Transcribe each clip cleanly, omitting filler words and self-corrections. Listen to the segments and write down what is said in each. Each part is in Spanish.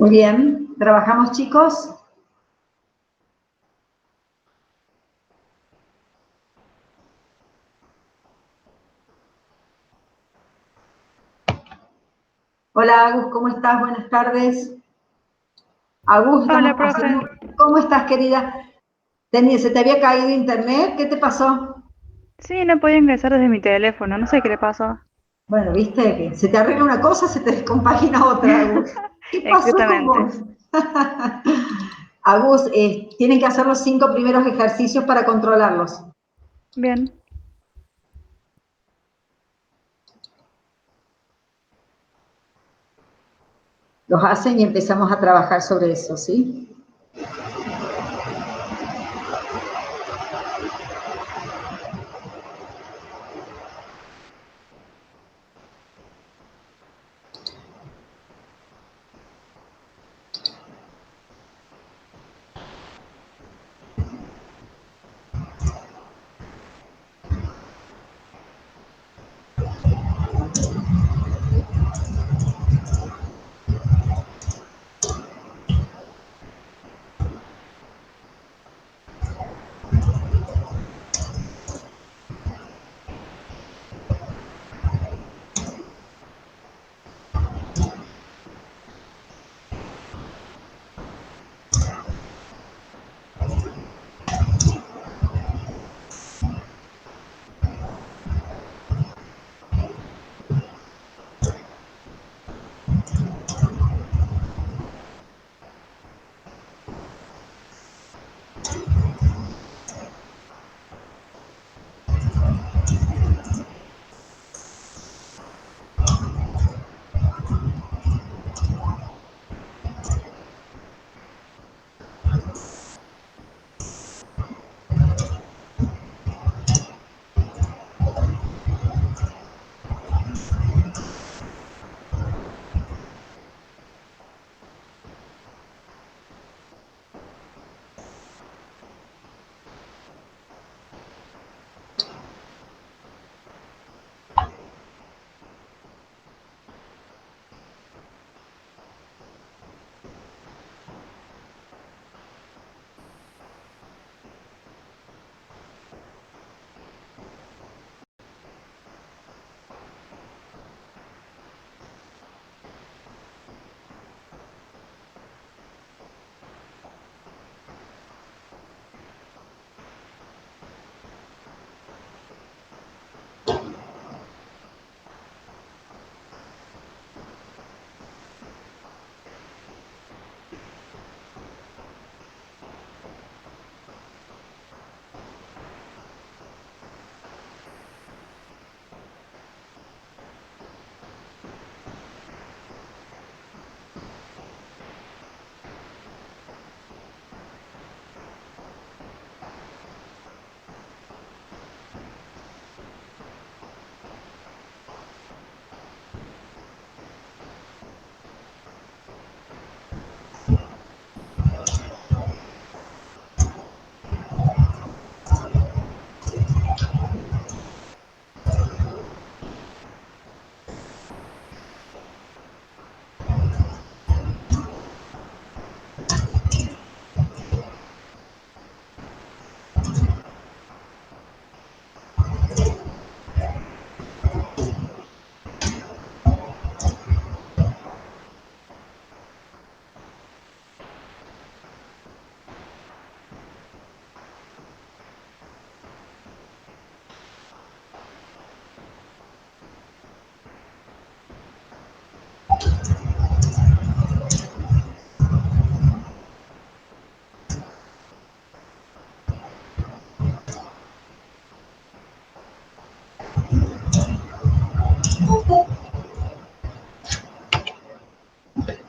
Muy bien, ¿trabajamos, chicos? Hola, Agus, ¿cómo estás? Buenas tardes. Agus, estamos Hola, profe. haciendo... ¿Cómo estás, querida? ¿Se te había caído internet? ¿Qué te pasó? Sí, no podía ingresar desde mi teléfono, no sé qué le pasó. Bueno, viste que se te arregla una cosa, se te descompagina otra, Agus. ¿Qué pasó con Exactamente. vos? Agus, tienen que hacer los 5 primeros ejercicios para controlarlos. Bien. Los hacen y empezamos a trabajar sobre eso, ¿sí?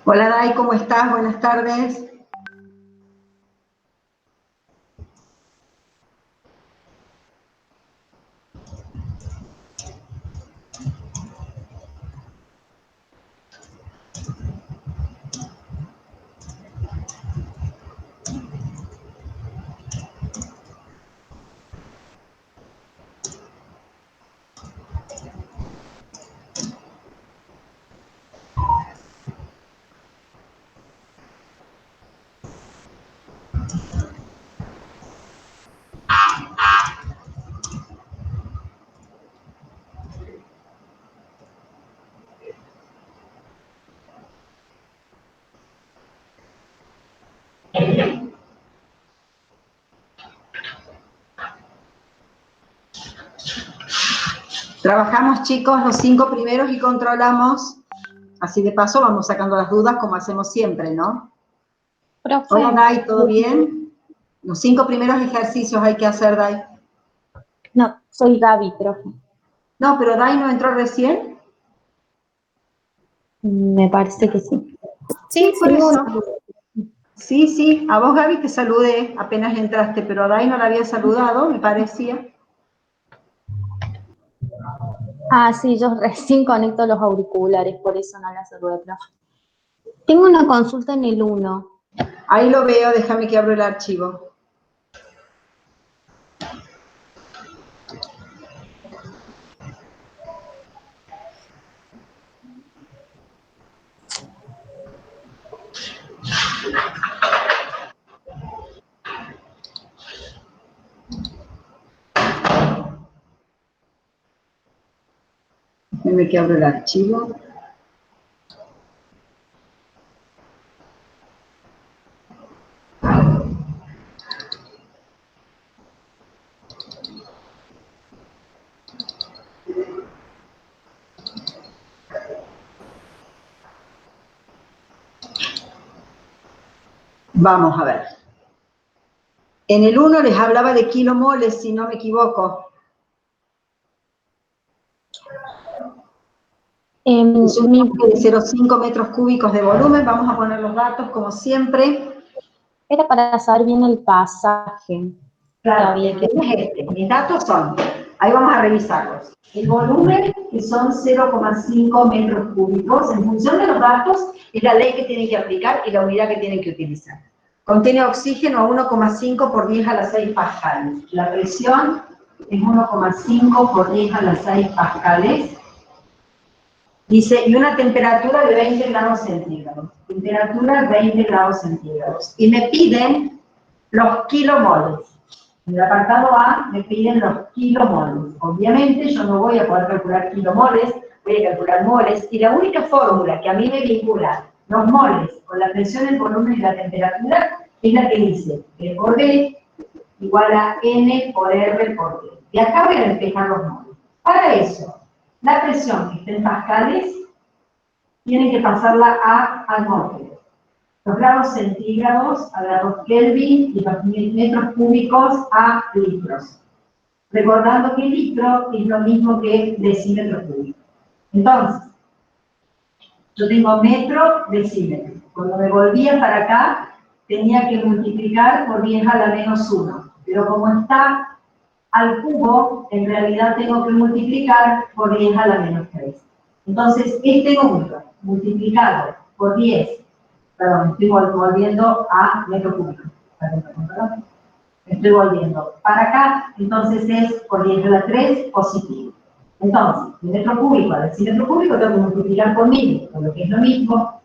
Hola, Dai, ¿cómo estás? Buenas tardes. Trabajamos, chicos, los 5 primeros y controlamos. Así de paso vamos sacando las dudas como hacemos siempre, ¿no? Profe. Hola, Dai, ¿todo bien? Los 5 primeros ejercicios hay que hacer, Dai. No, soy Gaby, profe. No, pero Dai no entró recién. Me parece que sí. Sí, por eso. Sí, sí, a vos, Gaby, te saludé apenas entraste, pero a Dai no la había saludado, me parecía. Ah, sí, yo recién conecto los auriculares, por eso no la saludé, profe. Tengo una consulta en el 1. Ahí lo veo, déjame que abro el archivo. Déjame que abro el archivo. Vamos a ver. En el 1 les hablaba de kilomoles, si no me equivoco. Es un bloque de 0,5 metros cúbicos de volumen. Vamos a poner los datos como siempre. Era para saber bien el pasaje. Claro, mis datos son, ahí vamos a revisarlos. El volumen, que son 0,5 metros cúbicos, en función de los datos, es la ley que tienen que aplicar y la unidad que tienen que utilizar. Contiene oxígeno a 1,5 por 10 a la 6 pascales. La presión es 1,5 por 10 a las 6 pascales. Dice, y una temperatura de 20 grados centígrados. Temperatura 20 grados centígrados. Y me piden los kilomoles. En el apartado A me piden los kilomoles. Obviamente yo no voy a poder calcular kilomoles, voy a calcular moles, y la única fórmula que a mí me vincula los moles con la presión, el volumen y la temperatura es la que dice P por D igual a N por R por T. De acá voy a despejar los moles. Para eso, la presión que está en pascales tiene que pasarla a atmósferas. Los grados centígrados a grados Kelvin y los metros cúbicos a litros. Recordando que litro es lo mismo que decímetro cúbico. Entonces, yo tengo metro, decímetro. Cuando me volvía para acá, tenía que multiplicar por 10 a la menos 1. Pero como está al cubo, en realidad tengo que multiplicar por 10 a la menos 3. Entonces, este número multiplicado por 10, perdón, estoy volviendo a metro cúbico. Perdón. Estoy volviendo para acá, entonces es por 10 a la 3 positivo. Entonces, de metro cúbico a decímetro cúbico tengo que multiplicar por 1000, o lo que es lo mismo,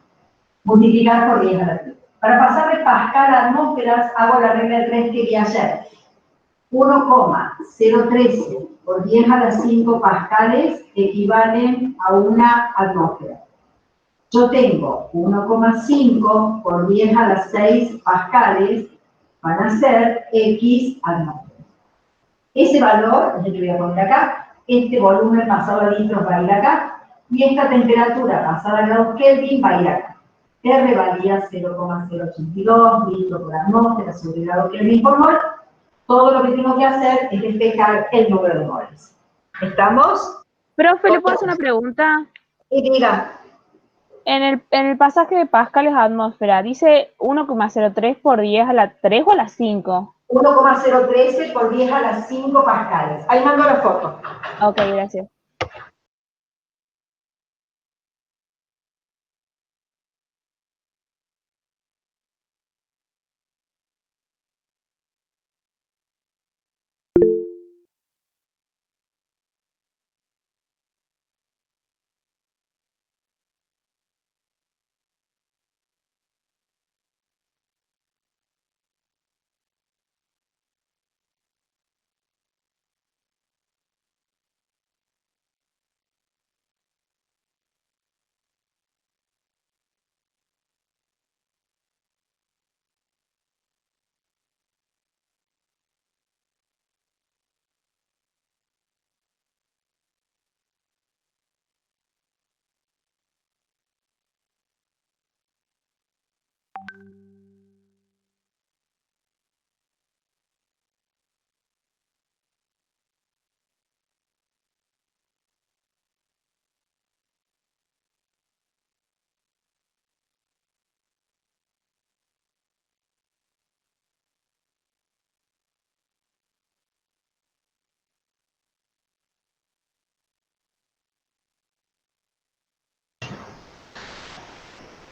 multiplicar por 10 a la 3. Para pasar de pascal a atmósferas, hago la regla de 3 que vi ayer. 1,013 por 10 a las 5 pascales equivalen a una atmósfera. Yo tengo 1,5 por 10 a las 6 pascales, van a ser X atmósferas. Ese valor, yo te voy a poner acá, este volumen pasado a litros va a ir acá, y esta temperatura pasada a grados Kelvin va a ir acá. R valía 0,082 litros por atmósfera sobre grado Kelvin por mol. Todo lo que tengo que hacer es despejar el número de moles. ¿Estamos? Profe, ¿le puedo hacer una pregunta? Y diga. En el pasaje de pascales a atmósfera, ¿dice 1,03 por 10 a la 3 o a la 5? 1,013 por 10 a las 5 pascales. Ahí mando la foto. Ok, gracias.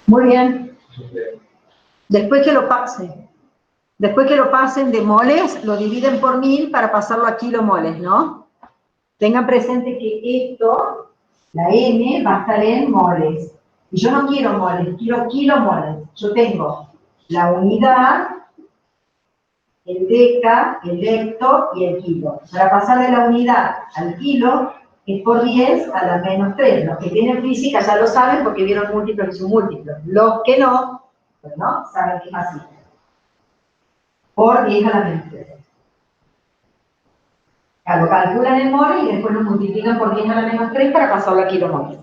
Muy bien. Después que lo pasen de moles, lo dividen por 1000 para pasarlo a kilomoles, ¿no? Tengan presente que esto, la N, va a estar en moles. Y yo no quiero moles, quiero kilomoles. Yo tengo la unidad, el deca, el hecto y el kilo. Para pasar de la unidad al kilo, es por 10 a la menos 3. Los que tienen física ya lo saben porque vieron múltiplos y submúltiplos. Los que no, pues no, saben que es así. Por 10 a la menos 3. Lo calculan en moles y después lo multiplican por 10 a la menos 3 para pasarlo a kilomoles.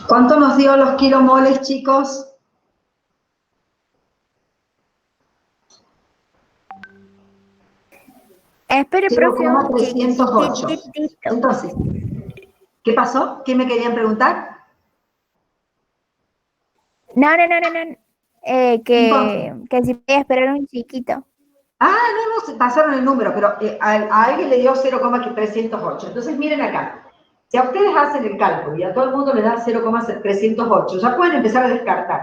¿Cuánto nos dio los kilomoles, chicos? Espere, profe, un 0,308. chiquitito. Entonces, ¿qué pasó? ¿Qué me querían preguntar? No. Que si podía esperar un chiquito. No, se pasaron el número, pero a alguien le dio 0,308. Entonces, miren acá. Si a ustedes hacen el cálculo y a todo el mundo le da 0,308, ya pueden empezar a descartar.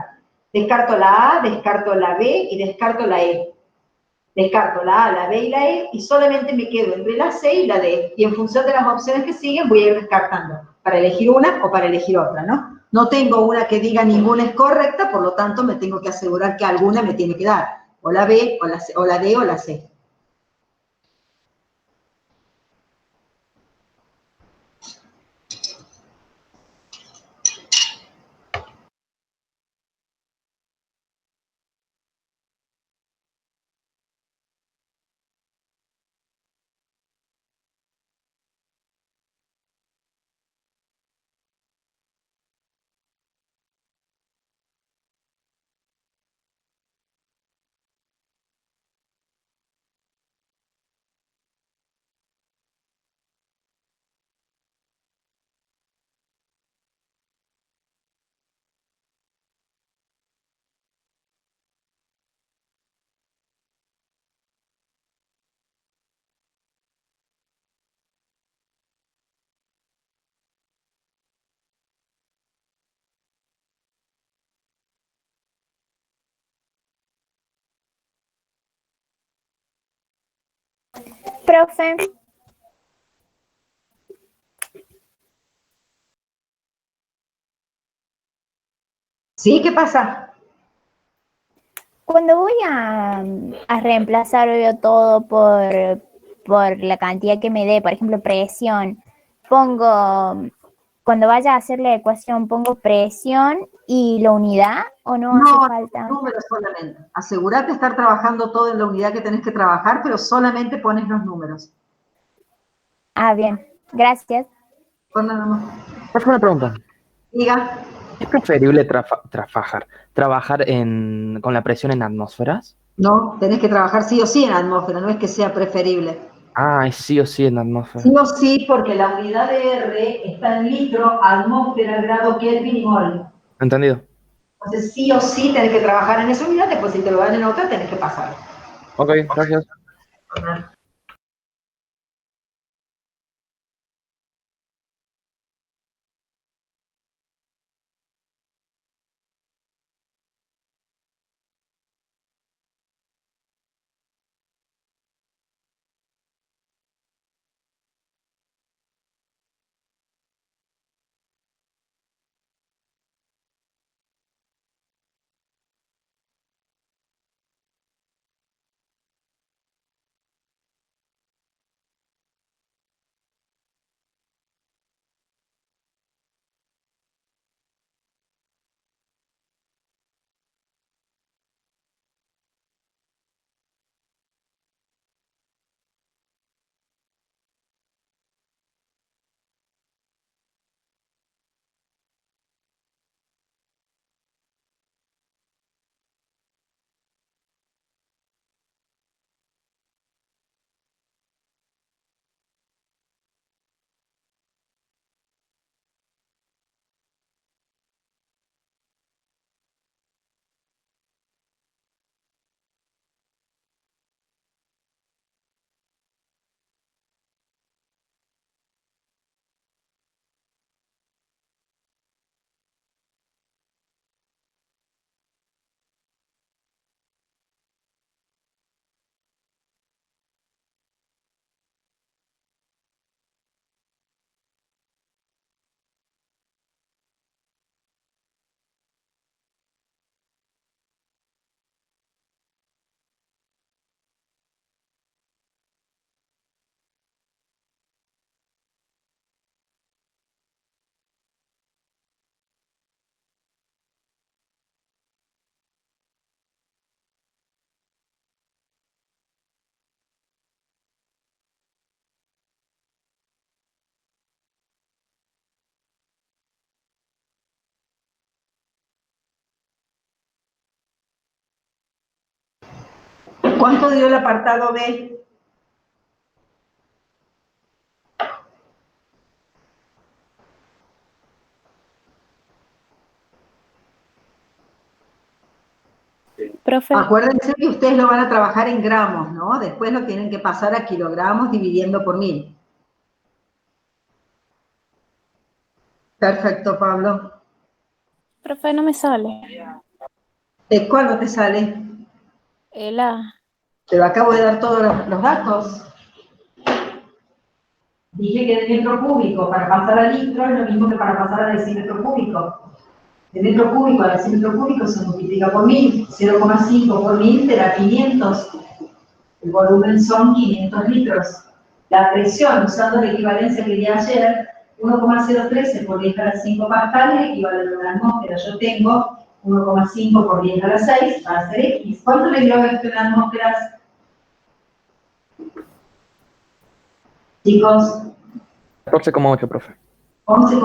Descarto la A, descarto la B y descarto la E. Descarto la A, la B y la E y solamente me quedo entre la C y la D. Y en función de las opciones que siguen voy a ir descartando para elegir una o para elegir otra, ¿no? No tengo una que diga ninguna es correcta, por lo tanto me tengo que asegurar que alguna me tiene que dar. O la B, o la C, o la D o la C. Profe, ¿Sí? ¿Qué pasa? Cuando voy a reemplazar yo todo por la cantidad que me dé, por ejemplo, presión, cuando vaya a hacer la ecuación, pongo presión y la unidad, ¿o no hace No, falta? números solamente. Asegúrate de estar trabajando todo en la unidad que tenés que trabajar, pero solamente pones los números. Ah, bien, gracias. Con nada más. Profe, una pregunta. Diga. ¿Es preferible trabajar con la presión en atmósferas? No, tenés que trabajar sí o sí en atmósfera, no es que sea preferible. Ah, es sí o sí en atmósfera. Sí o sí, porque la unidad de R está en litro, atmósfera, grado Kelvin y mol. ¿Entendido? Entonces sí o sí tenés que trabajar en esa unidad, después si te lo dan en otra tenés que pasar. Ok, gracias. ¿Cuánto dio el apartado B? Profe, Acuérdense que ustedes lo van a trabajar en gramos, ¿no? Después lo tienen que pasar a kilogramos dividiendo por 1000. Perfecto, Pablo. profe, no me sale. ¿De cuándo te sale? El A. Te acabo de dar todos los datos. Dije que de metro cúbico para pasar a litro es lo mismo que para pasar a decímetro cúbico. De metro cúbico a decímetro cúbico se multiplica por 1000. 0,5 por 1000 te da 500. El volumen son 500 litros. La presión, usando la equivalencia que di ayer, 1,013 por 10 a la 5 pascales equivale a una atmósfera. Yo tengo 1,5 por 10 a la 6, va a ser X. ¿Cuánto le dio esto en atmósferas? Chicos, 14,8, profe. 11,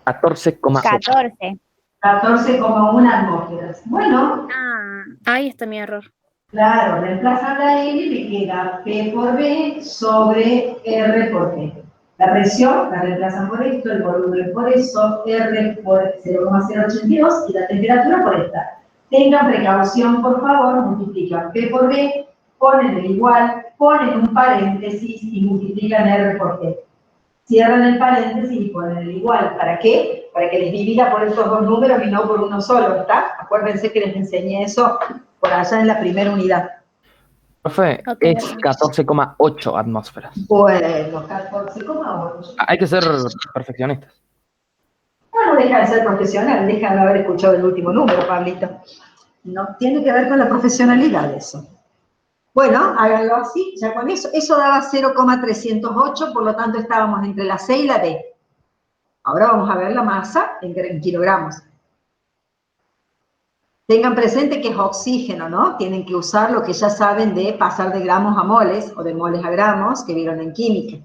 14,8. 14. 14,1 atmósferas. Bueno, Ah, ahí está mi error. claro, reemplazan la N y le queda P por B sobre R por P. La presión la reemplazan por esto, el volumen por eso, R por 0,082 y la temperatura por esta. Tengan precaución, por favor, multiplican P por B, ponen el igual, ponen un paréntesis y multiplican R por P. Cierran el paréntesis y ponen el igual. ¿Para qué? Para que les divida por estos dos números y no por uno solo, ¿está? Acuérdense que les enseñé eso por allá en la primera unidad. Profe, Ok, es ok. 14,8 atmósferas. Bueno, 14,8. Hay que ser perfeccionistas. No, no deja de ser profesional, deja de haber escuchado el último número, Pablito. No tiene que ver con la profesionalidad eso. Bueno, háganlo así, ya con eso daba 0,308, por lo tanto estábamos entre la C y la D. Ahora vamos a ver la masa en kilogramos. Tengan presente que es oxígeno, ¿no? Tienen que usar lo que ya saben de pasar de gramos a moles, o de moles a gramos, que vieron en química.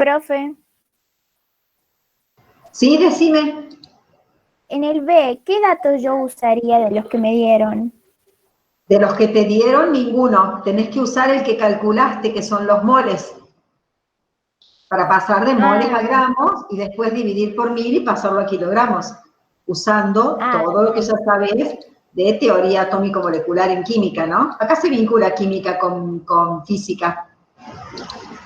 Profe, Sí, decime. en el B, ¿qué datos yo usaría de los que me dieron? De los que te dieron, ninguno. Tenés que usar el que calculaste, que son los moles, para pasar de moles a gramos y después dividir por 1000 y pasarlo a kilogramos, usando todo lo que ya sabes de teoría atómico-molecular en química, ¿no? Acá se vincula química con física,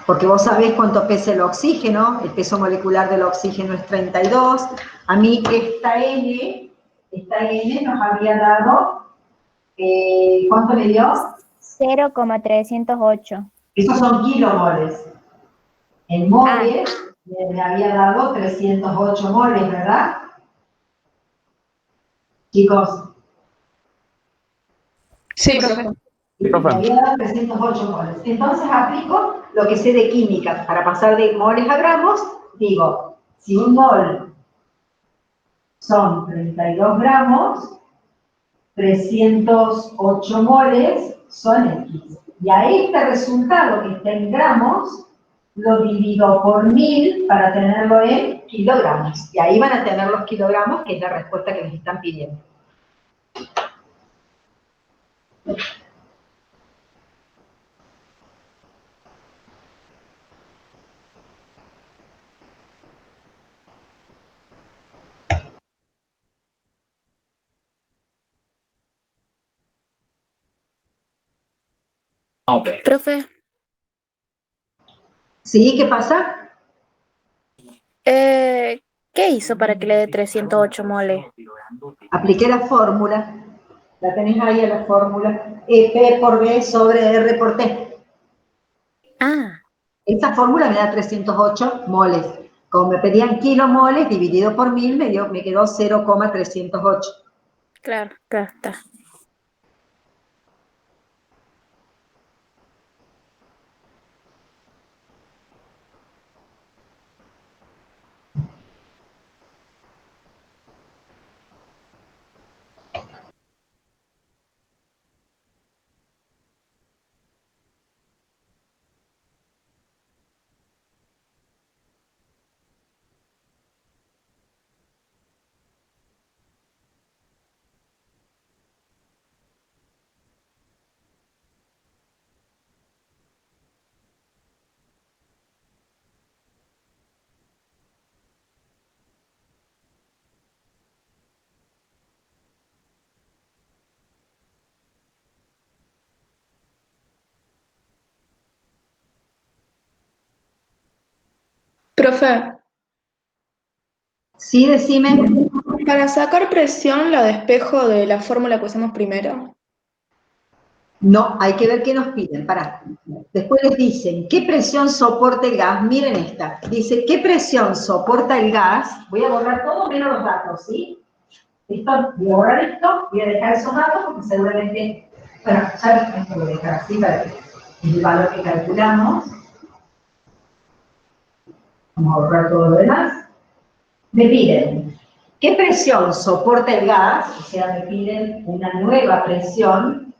porque vos sabés cuánto pesa el oxígeno, el peso molecular del oxígeno es 32. A mí esta N nos había dado, ¿cuánto me dio? 0,308. Esos son kilomoles. En moles me había dado 308 moles, ¿verdad? Chicos, Sí, profe. Sí, me profe. había dado 308 moles. Entonces aplico lo que sé de química. Para pasar de moles a gramos, digo, si un mol son 32 gramos, 308 moles son X. Y a este resultado que está en gramos, lo divido por 1000 para tenerlo en kilogramos. Y ahí van a tener los kilogramos, que es la respuesta que les están pidiendo. Profe, ¿Sí? ¿Qué pasa? ¿qué hizo para que le dé 308 mole? Apliqué la fórmula. La tenés ahí en la fórmula. P por B sobre R por T. Ah, Esta fórmula me da 308 moles. Como me pedían kilomoles, dividido por 1000, me quedó 0,308. claro, claro, está. Profe, Sí, decime. para sacar presión la despejo de la fórmula que usamos primero. No, hay que ver qué nos piden. Pará. Después les dicen, ¿qué presión soporta el gas? Miren esta. Dice, ¿qué presión soporta el gas? Voy a borrar todo menos los datos, ¿sí? Esto, voy a borrar esto, voy a dejar esos datos porque seguramente, bueno, ya esto lo voy a dejar así para que es el valor que calculamos. Vamos a borrar todo lo demás. Me piden, ¿qué presión soporta el gas? O sea, me piden una nueva presión.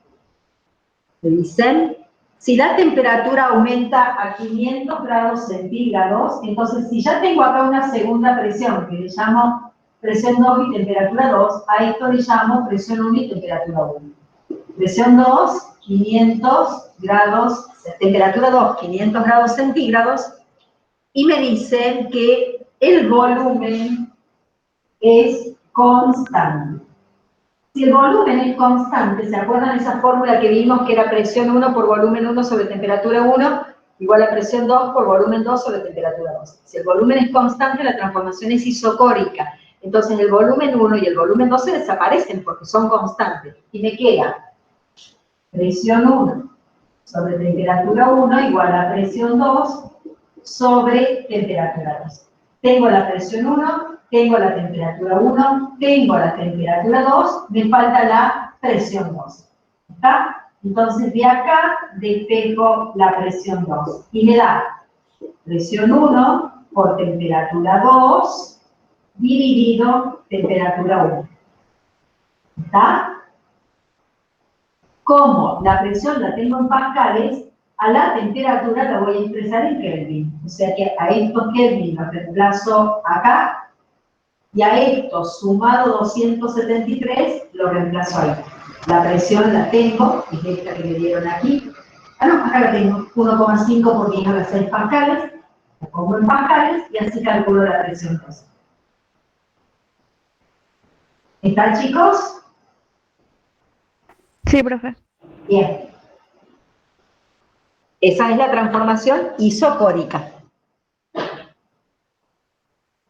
Me dicen, si la temperatura aumenta a 500 grados centígrados, entonces si ya tengo acá una segunda presión, que le llamo presión 2 y temperatura 2, a esto le llamo presión 1 y temperatura 1. Presión 2, 500 grados, temperatura 2, 500 grados centígrados, y me dicen que el volumen es constante. Si el volumen es constante, ¿se acuerdan de esa fórmula que vimos que era presión 1 por volumen 1 sobre temperatura 1 igual a presión 2 por volumen 2 sobre temperatura 2? Si el volumen es constante, la transformación es isocórica. Entonces el volumen 1 y el volumen 2 se desaparecen porque son constantes. Y me queda presión 1 sobre temperatura 1 igual a presión 2 sobre temperatura 2. Tengo la presión 1, tengo la temperatura 1, tengo la temperatura 2, me falta la presión 2. ¿Está? Entonces de acá despejo la presión 2 y me da presión 1 por temperatura 2 dividido temperatura 1. ¿Está? Como la presión la tengo en pascales, a la temperatura la voy a expresar en Kelvin. O sea que a estos Kelvin los reemplazo acá, y a esto sumado 273 lo reemplazo ahí. La presión la tengo, es esta que me dieron aquí. Ah, no, acá la tengo, 1,5 por 10 a las 6 pascales. La pongo en pascales y así calculo la presión 2. ¿Están, chicos? Sí, profe. Bien. Esa es la transformación isocórica.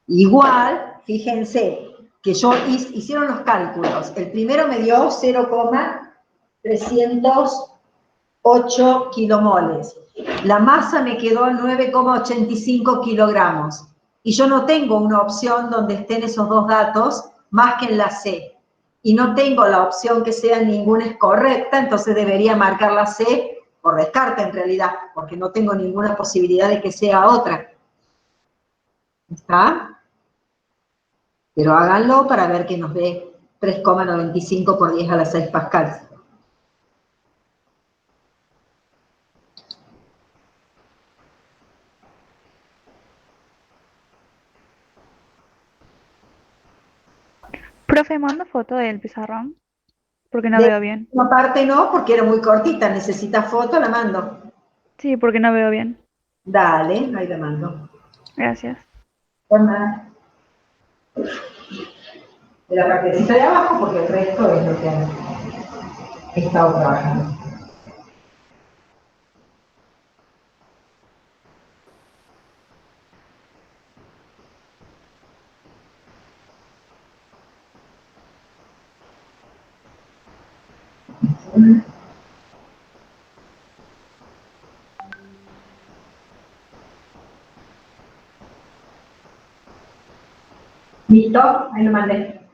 Igual, fíjense, que hicieron los cálculos. El primero me dio 0,308 kilomoles. La masa me quedó 9,85 kilogramos. Y yo no tengo una opción donde estén esos dos datos más que en la C. Y no tengo la opción que sea ninguna es correcta, entonces debería marcar la C por descarte en realidad, porque no tengo ninguna posibilidad de que sea otra. ¿Está? Pero háganlo para ver que nos dé 3,95 por 10 a las 6 pascales. Profe, manda foto del pizarrón, porque no De veo bien. una parte no, porque era muy cortita. ¿Necesita foto? La mando. Sí, porque no veo bien. Dale, ahí la mando. Gracias. Toma. De la partecita de abajo, porque el resto es lo que he estado trabajando. ¿Listo? Ahí lo mandé.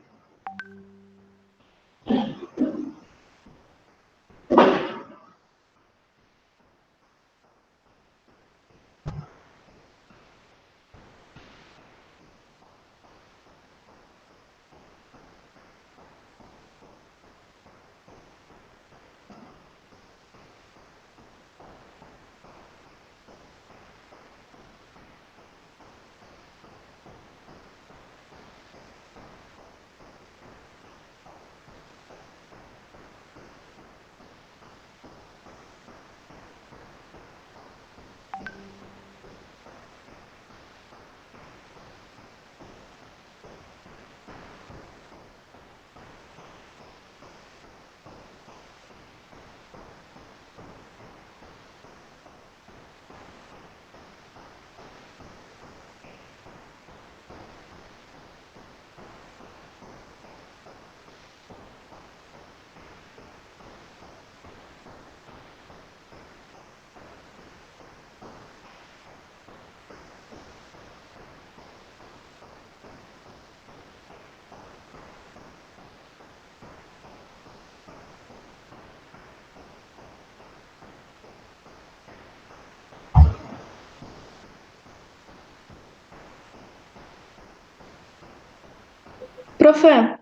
Profe,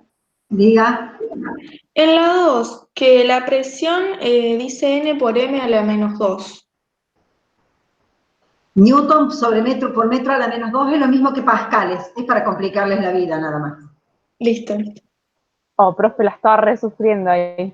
Diga, en la 2, que la presión dice N por M a la -2. Newton sobre metro por metro a la -2 es lo mismo que pascales, es para complicarles la vida nada más. Listo, listo. Oh, profe, la estaba re sufriendo ahí.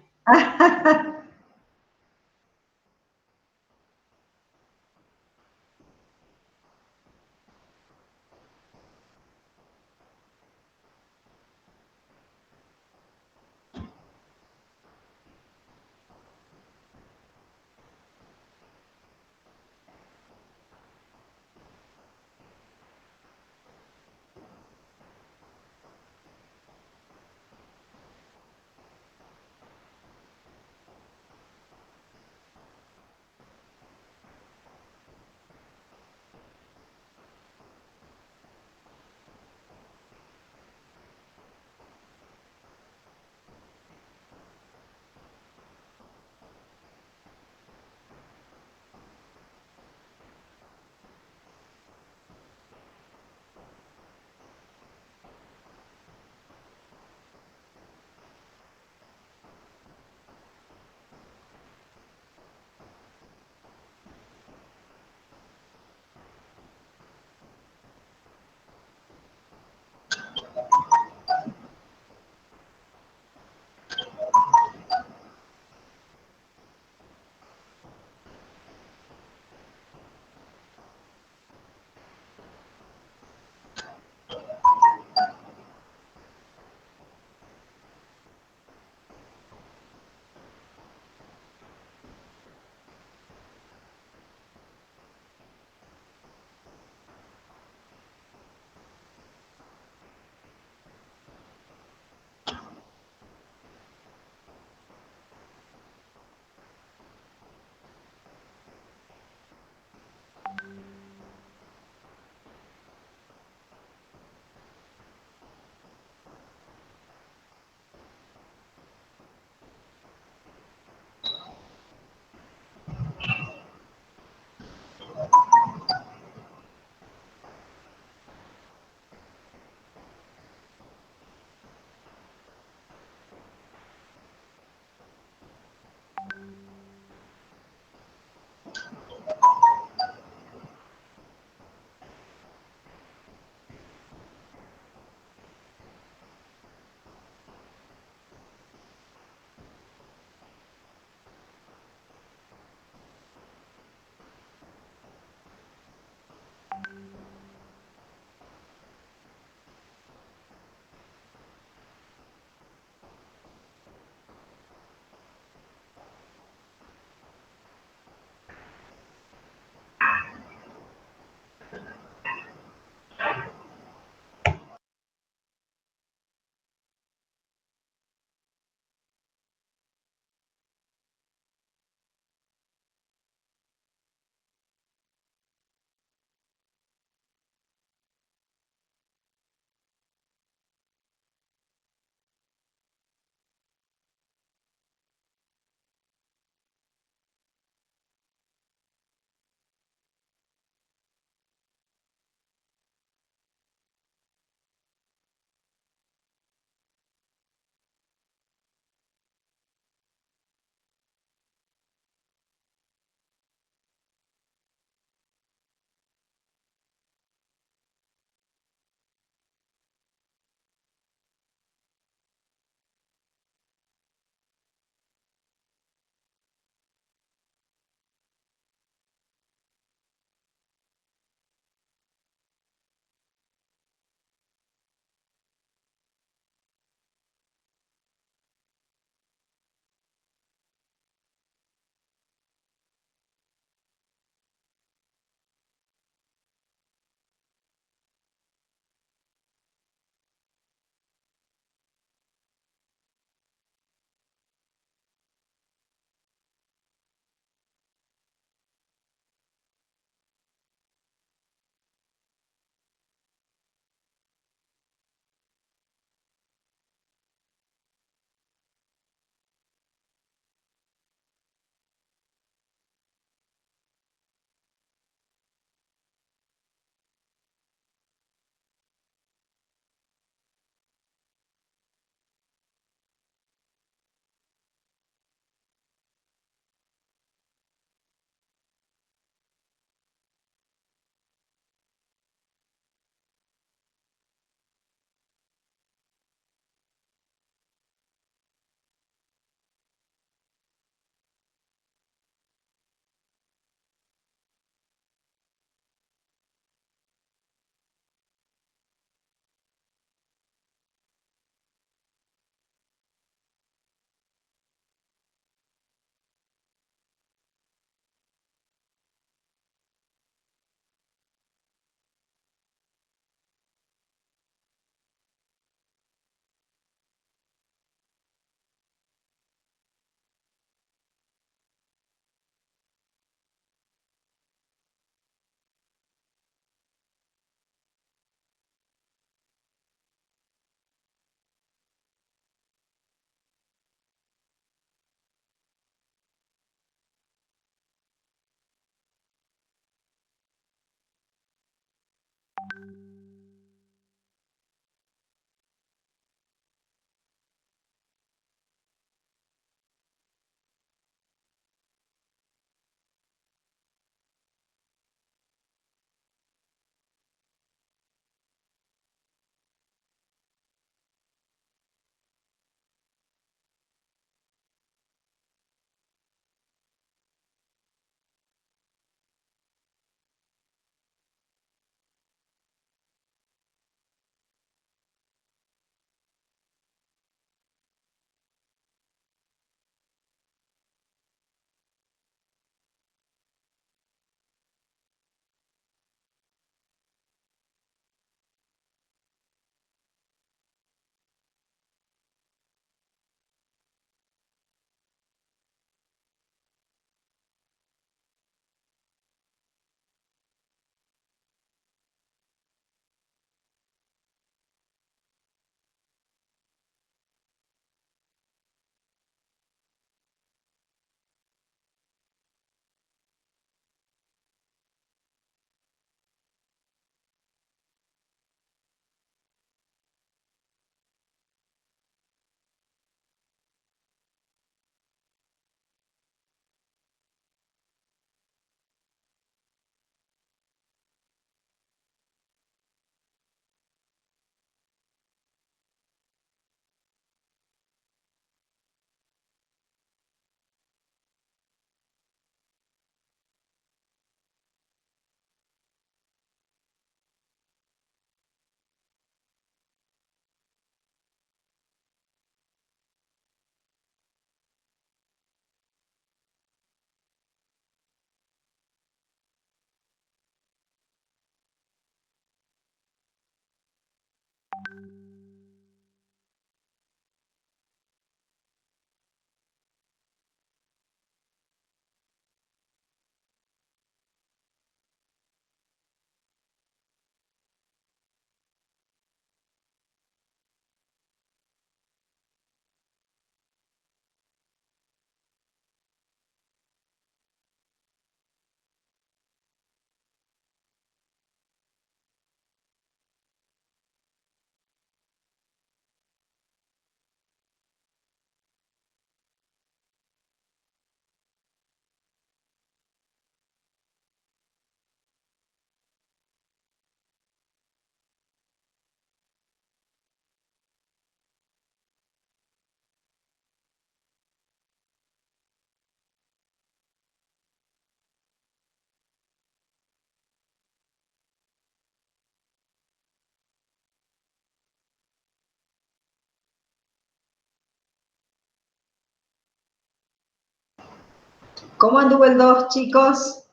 ¿Cómo anduvo el 2, chicos?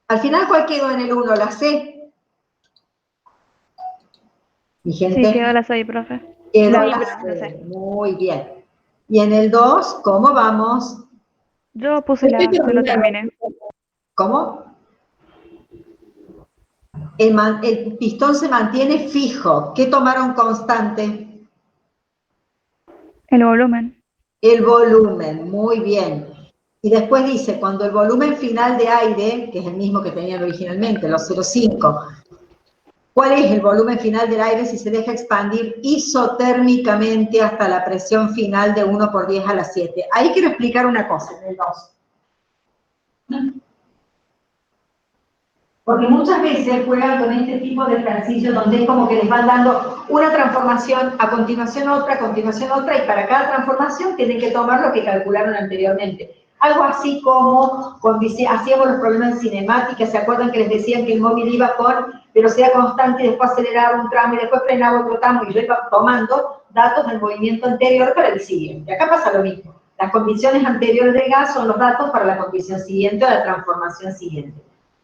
Al final, ¿cuál quedó en el 1? ¿La C? Mi gente. Sí, quedó la 6, profe. Quedó La la I, C. no sé. Muy bien. Y en el 2, ¿cómo vamos? Yo puse la A, no lo terminé. ¿Cómo? El pistón se mantiene fijo. ¿Qué tomaron constante? El volumen. El volumen, muy bien. Y después dice, cuando el volumen final de aire, que es el mismo que tenían originalmente, los 0,5, ¿cuál es el volumen final del aire si se deja expandir isotérmicamente hasta la presión final de 1 por 10 a la 7? Ahí quiero explicar una cosa en el 2. Porque muchas veces juegan con este tipo de ejercicios donde es como que les van dando una transformación, a continuación otra, y para cada transformación tienen que tomar lo que calcularon anteriormente. Algo así como cuando hacíamos los problemas en cinemática, ¿se acuerdan que les decían que el móvil iba con velocidad constante y después aceleraba un tramo y después frenaba otro tramo y yo iba tomando datos del movimiento anterior para el siguiente? Acá pasa lo mismo. Las condiciones anteriores del gas son los datos para la condición siguiente o la transformación siguiente.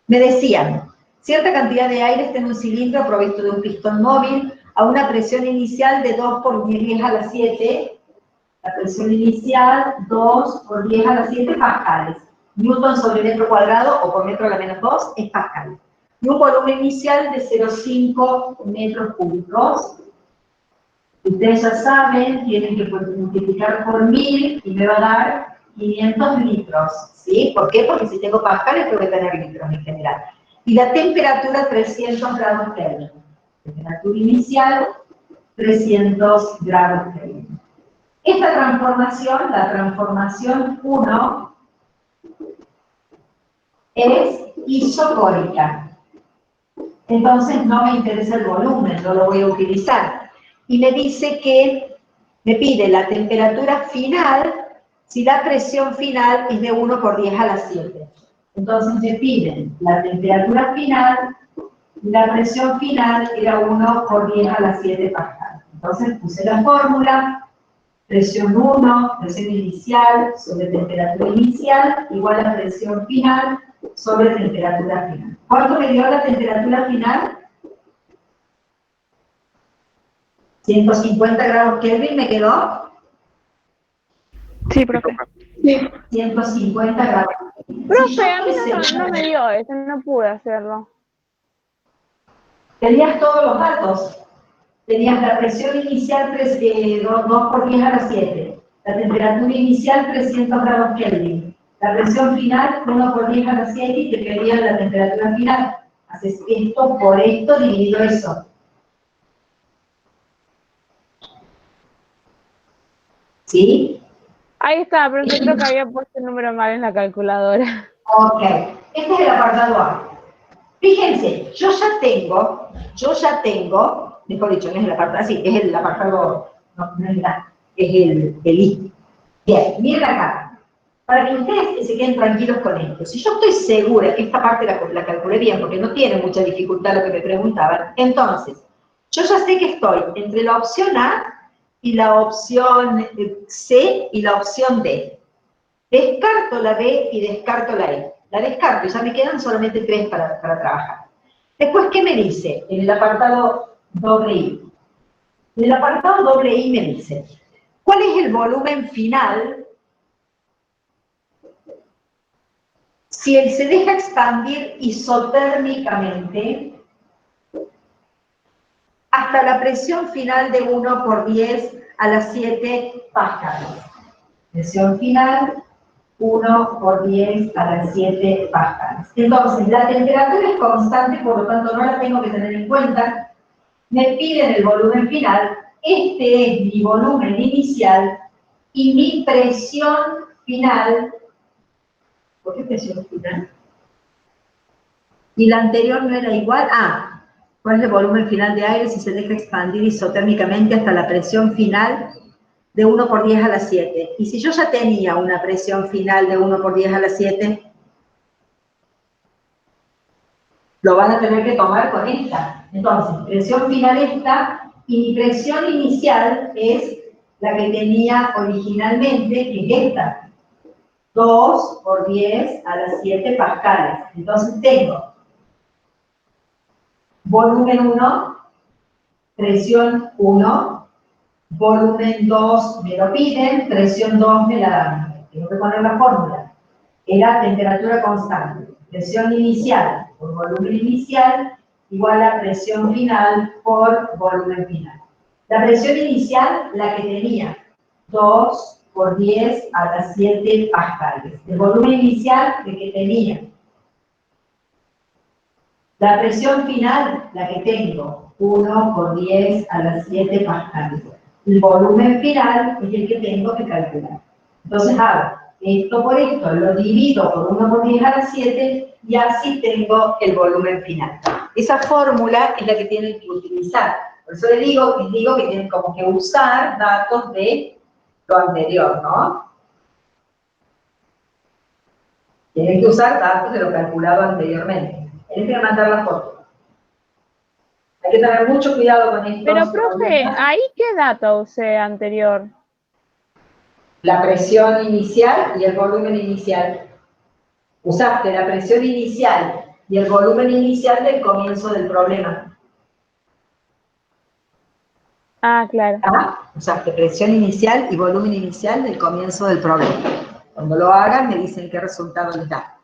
Me decían, cierta cantidad de aire está en un cilindro provisto de un pistón móvil a una presión inicial de 2 por 10 a la 7. La presión inicial, 2 por 10 a la 7 pascales. Newton sobre metro cuadrado o por metro a la menos 2 es pascal. Y un volumen inicial de 0,5 metros cúbicos. Ustedes ya saben, tienen que multiplicar por 1000 y me va a dar 500 litros. ¿Sí? ¿Por qué? Porque si tengo pascales tengo que tener litros en general. Y la temperatura 300 grados Kelvin. Temperatura inicial 300 grados Kelvin. Esta transformación, la transformación 1, es isocórica. Entonces no me interesa el volumen, no lo voy a utilizar. Y me dice que me pide la temperatura final si la presión final es de 1 por 10 a la 7. Entonces me piden la temperatura final y la presión final era 1 por 10 a la 7 pascal. Entonces puse la fórmula. Presión 1, presión inicial sobre temperatura inicial, igual a presión final sobre temperatura final. ¿Cuánto me dio la temperatura final? 150 grados Kelvin, ¿me quedó? Sí, profe. Sí. 150 grados. Profe, a mí no me dio eso, no pude hacerlo. Tenías todos los datos. Tenías la presión inicial 2 por 10 a la 7. La temperatura inicial 300 grados Kelvin. La presión final 1 por 10 a la 7 y te pedían la temperatura final. Haces esto por esto dividido eso. ¿Sí? Ahí está, pero yo creo que había puesto el número mal en la calculadora. Ok. Este es el apartado A. Fíjense, yo ya tengo, mejor dicho, no es el apartado, sí, es el apartado, no es la, es el I. Bien, miren acá, para que ustedes se queden tranquilos con esto. Si yo estoy segura que esta parte la calculé bien, porque no tiene mucha dificultad lo que me preguntaban, entonces, yo ya sé que estoy entre la opción A y la opción C y la opción D. Descarto la B y descarto la E. La descarto y ya me quedan solamente 3 para trabajar. Después, ¿qué me dice? En el apartado I. En el apartado I me dice, ¿cuál es el volumen final si él se deja expandir isotérmicamente hasta la presión final de 1 por 10 a la 7 pascales? Presión final 1 por 10 a las 7 pascales. Entonces, la temperatura es constante, por lo tanto no la tengo que tener en cuenta. Me piden el volumen final. Este es mi volumen inicial y mi presión final. ¿Por qué presión final? ¿Y la anterior no era igual? Ah, ¿cuál es el volumen final de aire si se deja expandir isotérmicamente hasta la presión final de 1 por 10 a la 7. Y si yo ya tenía una presión final de 1 por 10 a la 7, lo van a tener que tomar con esta. Entonces, presión final esta, y mi presión inicial es la que tenía originalmente, que es esta. 2 por 10 a las 7 pascales. Entonces tengo volumen 1, presión 1, volumen 2 me lo piden, presión 2 me la dan. Tengo que poner la fórmula. Era temperatura constante. Presión inicial por volumen inicial igual a presión final por volumen final. La presión inicial, la que tenía 2 por 10 a las 7 pascales. El volumen inicial, el que tenía. La presión final, la que tengo, 1 por 10 a las 7 pascales. El volumen final es el que tengo que calcular. Entonces hago esto por esto, lo divido por 1 por 10 a las 7 y así tengo el volumen final. Esa fórmula es la que tienen que utilizar. Por eso les digo que tienen como que usar datos de lo anterior, ¿no? Tienen que usar datos de lo calculado anteriormente. Tienen que mandar la foto. Hay que tener mucho cuidado con esto. Pero, profe, ¿ahí qué dato usé anterior? La presión inicial y el volumen inicial. Usaste la presión inicial y el volumen inicial del comienzo del problema. Ah, claro. ¿Ah? Usaste presión inicial y volumen inicial del comienzo del problema. Cuando lo hagan me dicen qué resultado les da.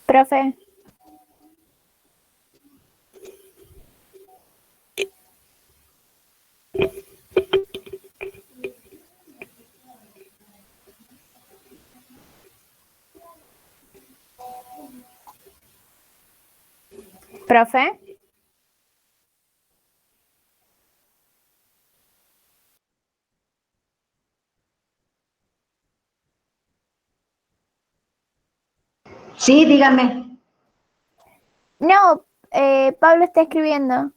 Profe, profe, Sí, dígame. no, Pablo está escribiendo.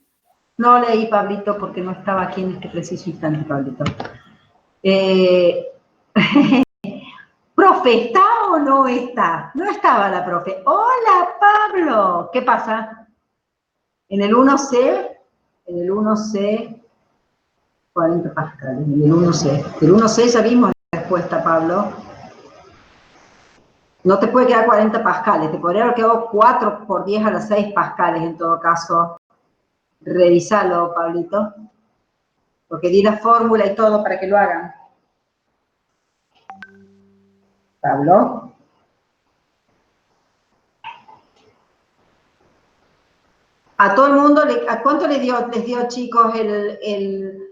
No leí, Pablito, porque no estaba aquí en este preciso instante, Pablito. Eh, Profe, ¿está o no está? No estaba la profe. Hola, Pablo. ¿Qué pasa? En el 1C, 40 pascales, en el 1C. El 1C ya vimos la respuesta, Pablo. No te puede quedar 40 pascales, te podría haber quedado 4 por 10 a las 6 pascales en todo caso. Revisalo, Pablito, porque di la fórmula y todo para que lo hagan. Pablo. A todo el mundo, ¿a cuánto les dio, chicos, el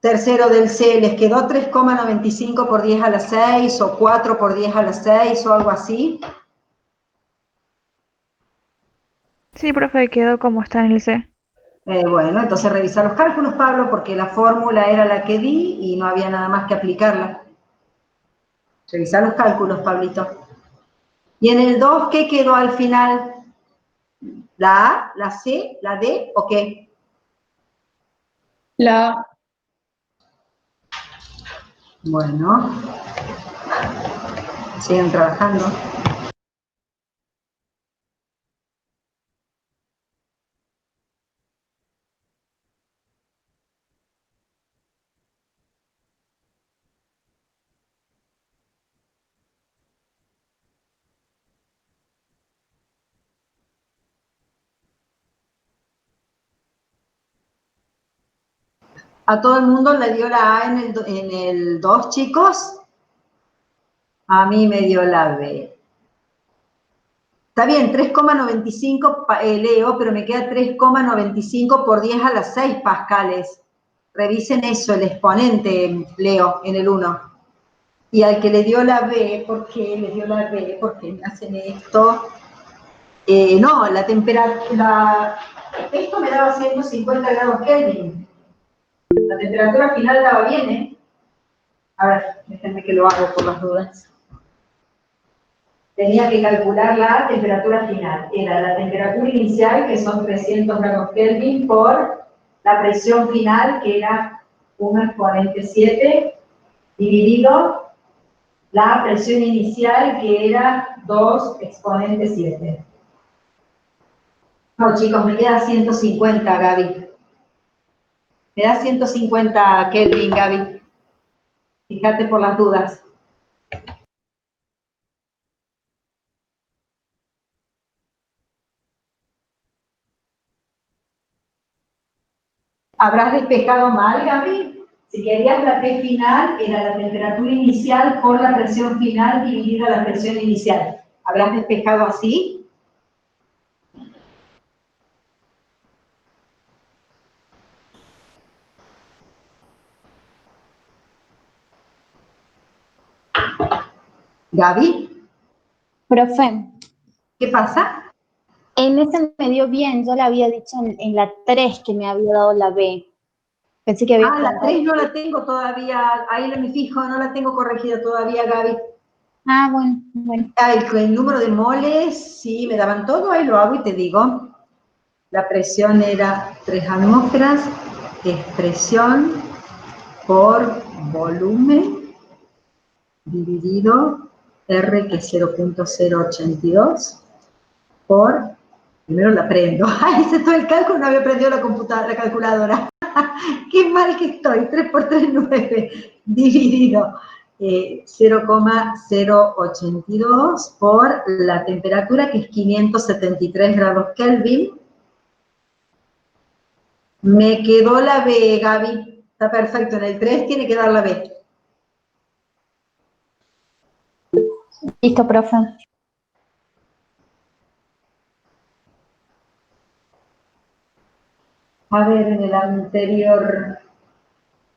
tercero del C? ¿Les quedó 3,95 por 10 a las 6 o 4 por 10 a las 6 o algo así? Sí, profe, quedó como está en el C. Bueno, entonces revisa los cálculos, Pablo, porque la fórmula era la que di y no había nada más que aplicarla. Revisa los cálculos, Pablito. Y en el 2, ¿qué quedó al final? ¿La A, la C, la D o qué? La Bueno, siguen trabajando. ¿A todo el mundo le dio la A en el 2, chicos? A mí me dio la B. Está bien, 3,95 Leo, pero me queda 3,95 por 10 a las 6 pascales. Revisen eso, el exponente, Leo, en el 1. Y al que le dio la B, ¿por qué le dio la B? ¿Por qué me hacen esto? No, la temperatura, esto me daba 150 grados Kelvin. La temperatura final daba bien, ¿eh? A ver, déjenme que lo hago por las dudas. Tenía que calcular la temperatura final. Era la temperatura inicial, que son 300 grados Kelvin, por la presión final, que era 1 exponente 7, dividido la presión inicial, que era 2 exponente 7. No, chicos, me queda 150, Gaby. Me da 150 Kelvin, Gaby. Fíjate por las dudas. ¿Habrás despejado mal, Gaby? Si querías la T final, era la temperatura inicial por la presión final dividida la presión inicial. ¿Habrás despejado así? Gaby, Profe, ¿qué pasa? en ese me dio bien, yo le había dicho en la 3 que me había dado la B. Pensé que había Ah, la preguntado. 3 no la tengo todavía, ahí me fijo, no la tengo corregida todavía, Gaby. Ah, bueno, bueno. El número de moles, sí, me daban todo, ahí lo hago y te digo. La presión era 3 atmósferas, expresión por volumen dividido R, que es 0,082, por, primero la prendo. Ay, hice todo el cálculo, no había prendido la calculadora. Qué mal que estoy, 3 por 3, 9, dividido 0,082 por la temperatura, que es 573 grados Kelvin. Me quedó la B, Gaby. Está perfecto, en el 3 tiene que dar la B. Listo, profe. A ver, en el anterior,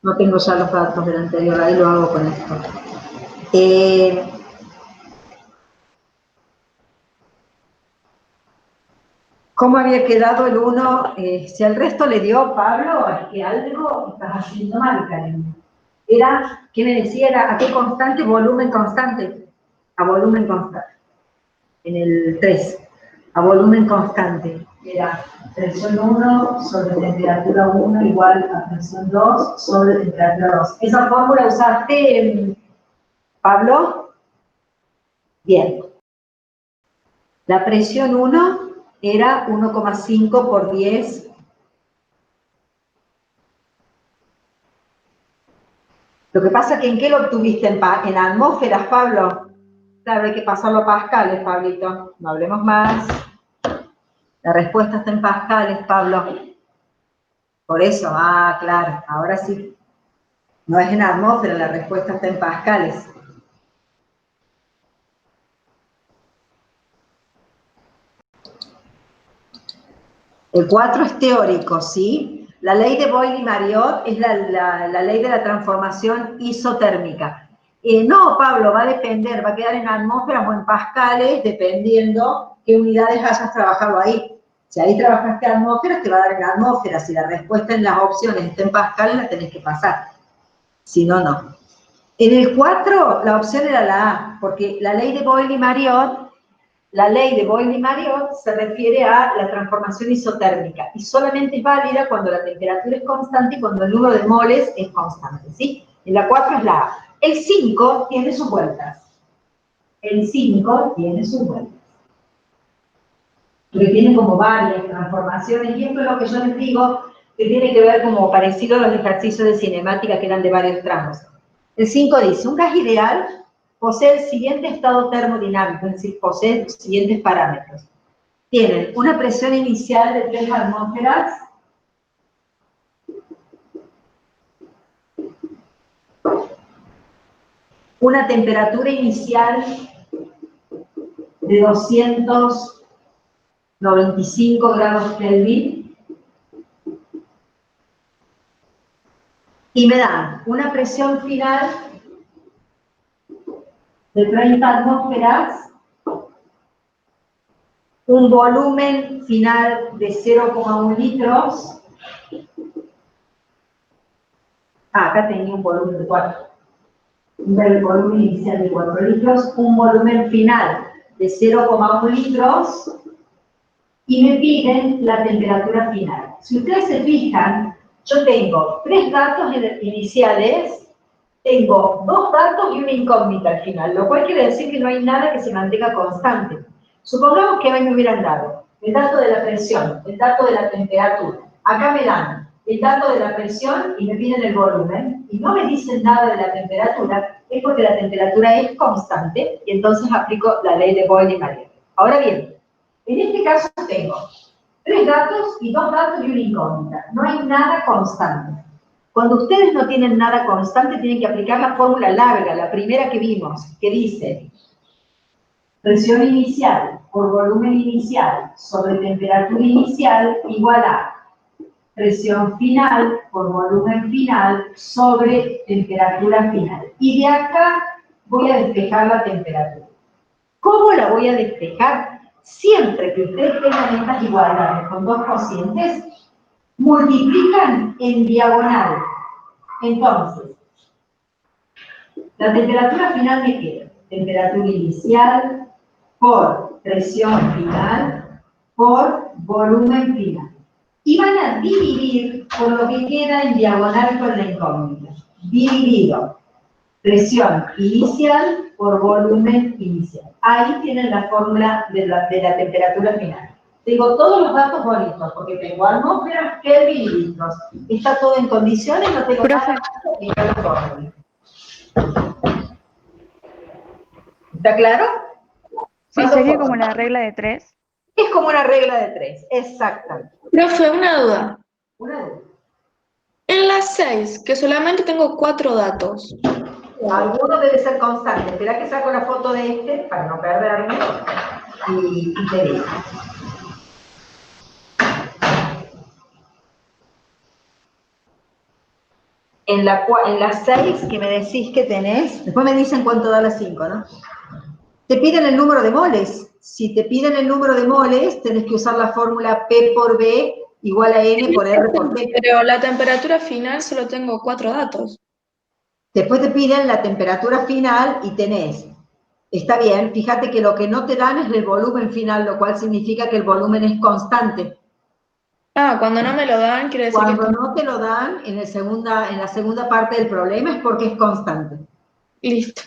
no tengo ya los datos del anterior, ahí lo hago con esto. ¿Cómo había quedado el 1? Si al resto le dio Pablo, es que algo estás haciendo mal, Karen. Era, ¿qué me decía? Era ¿a qué constante? Volumen constante. A volumen constante. En el 3. A volumen constante. Era presión 1 sobre temperatura 1 igual a presión 2 sobre temperatura 2. ¿Esa fórmula usaste, Pablo? Bien. La presión 1 era 1,5 por 10. Lo que pasa es que ¿en qué lo obtuviste? ¿En atmósferas, Pablo? Claro, hay que pasarlo a pascales, Pablito. No hablemos más. La respuesta está en pascales, Pablo. Por eso, claro, ahora sí. No es en atmósfera, la respuesta está en pascales. El 4 es teórico, ¿sí? La ley de Boyle-Mariotte es la ley de la transformación isotérmica. No, Pablo, va a depender, va a quedar en atmósferas o en pascales, dependiendo qué unidades hayas trabajado ahí. Si ahí trabajaste atmósferas, te va a dar en atmósferas. Si la respuesta en las opciones está en pascales, la tenés que pasar. Si no, no. En el 4, la opción era la A, porque la ley de Boyle-Mariotte se refiere a la transformación isotérmica y solamente es válida cuando la temperatura es constante y cuando el número de moles es constante, ¿sí? En la 4 es la A. El 5 tiene sus vueltas. El 5 tiene sus vueltas. Porque tiene como varias transformaciones y esto es lo que yo les digo que tiene que ver como parecido a los ejercicios de cinemática que eran de varios tramos. El 5 dice, un gas ideal posee el siguiente estado termodinámico, es decir, posee los siguientes parámetros. Tienen una presión inicial de 3 atmósferas, una temperatura inicial de 295 grados Kelvin, y me dan una presión final de 30 atmósferas, un volumen final de 0,1 litros. Acá tenía un volumen de 4. Un volumen inicial de 4 litros, un volumen final de 0,1 litros, y me piden la temperatura final. Si ustedes se fijan, yo tengo 3 datos iniciales, tengo 2 datos y una incógnita al final, lo cual quiere decir que no hay nada que se mantenga constante. Supongamos que a mí me hubieran dado el dato de la presión, el dato de la temperatura. Acá me dan el dato de la presión y me piden el volumen, y no me dicen nada de la temperatura, es porque la temperatura es constante, y entonces aplico la ley de Boyle-Mariotte. Ahora bien, en este caso tengo 3 datos y 2 datos y una incógnita. No hay nada constante. Cuando ustedes no tienen nada constante, tienen que aplicar la fórmula larga, la primera que vimos, que dice presión inicial por volumen inicial sobre temperatura inicial igual a presión final por volumen final sobre temperatura final. Y de acá voy a despejar la temperatura. ¿Cómo la voy a despejar? Siempre que ustedes tengan estas igualdades con 2 cocientes, multiplican en diagonal. Entonces, la temperatura final me queda temperatura inicial por presión final por volumen final. Y van a dividir por lo que queda en diagonal con la incógnita. Dividido presión inicial por volumen inicial. Ahí tienen la fórmula de la temperatura final. Tengo todos los datos bonitos, porque tengo atmósferas, Kelvin y litros. Está todo en condiciones, no tengo nada más que aplicar la fórmula. ¿Está claro? Sí, sería como la regla de 3. Es como una regla de 3, exactamente. Profe, una duda. Una duda. En la 6, que solamente tengo 4 datos. Alguno debe ser constante. Espera que saco la foto de este para no perderme y te digo. en la 6 que me decís que tenés, después me dicen cuánto da la 5, ¿no? Te piden el número de moles. Si te piden el número de moles, tenés que usar la fórmula P por B igual a N por R por P. Pero la temperatura final solo tengo 4 datos. Después te piden la temperatura final y tenés. Está bien, fíjate que lo que no te dan es el volumen final, lo cual significa que el volumen es constante. Ah, cuando no me lo dan, quiere decir que Cuando no te lo dan, en la segunda parte del problema es porque es constante. listo.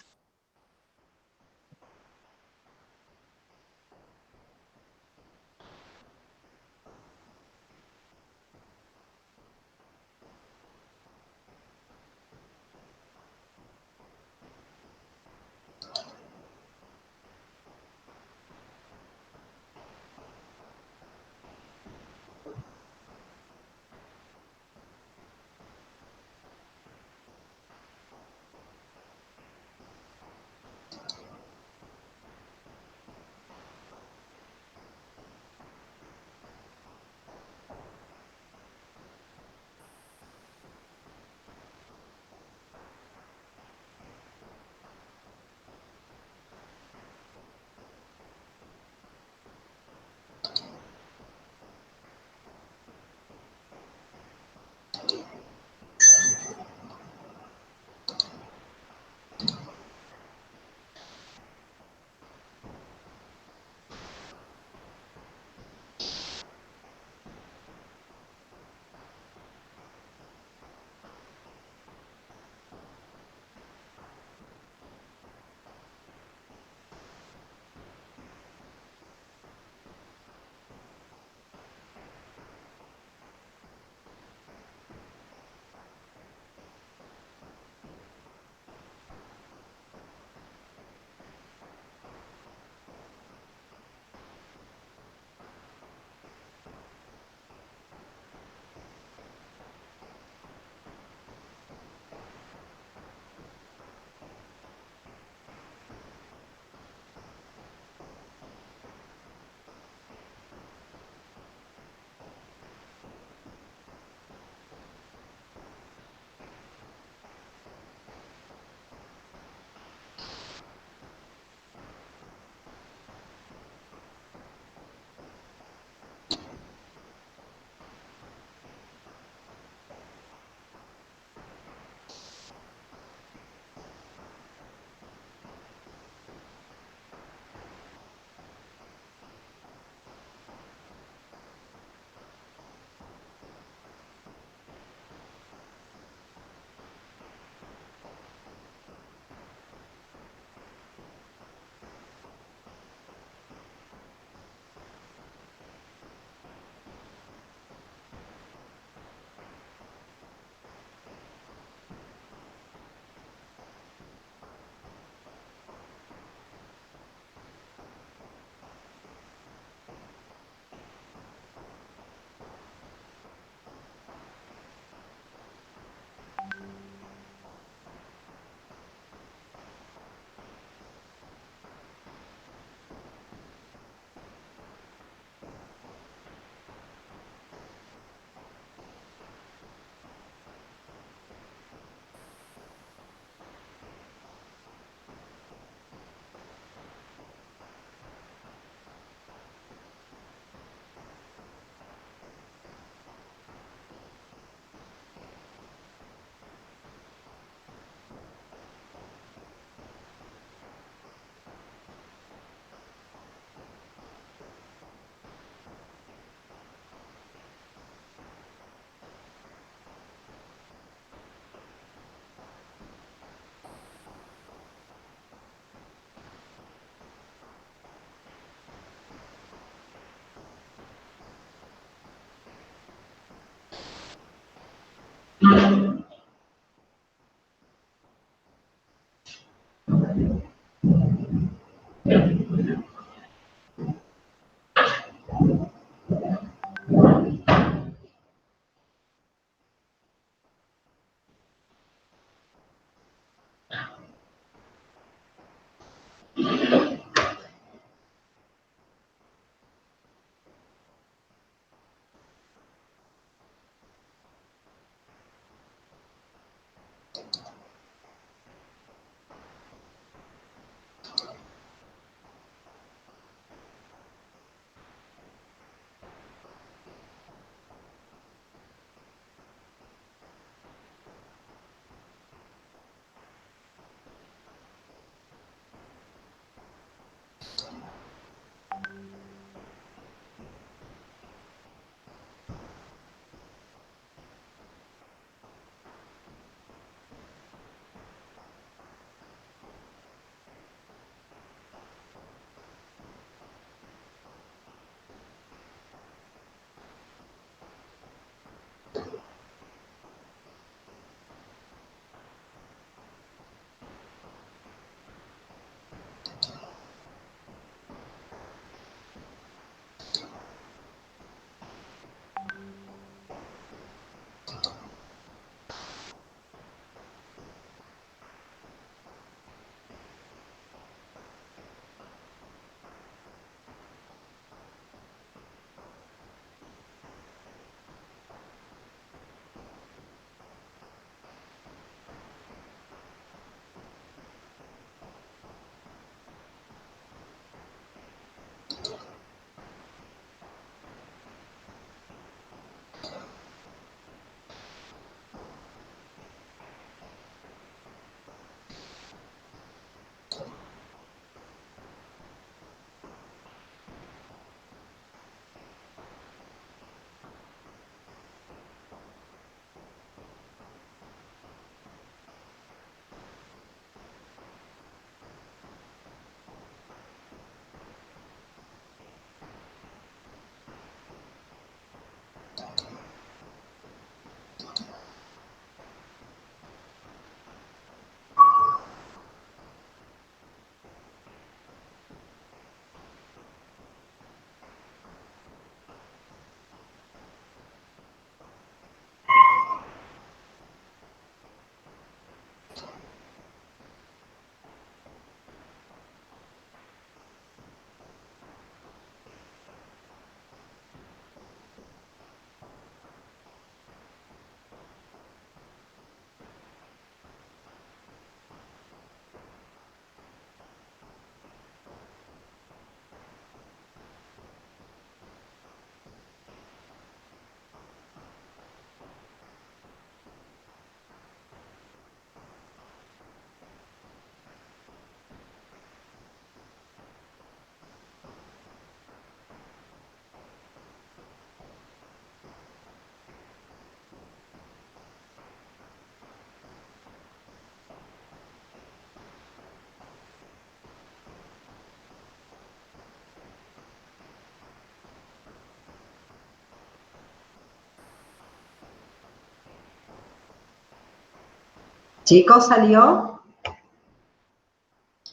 Chicos, ¿salió?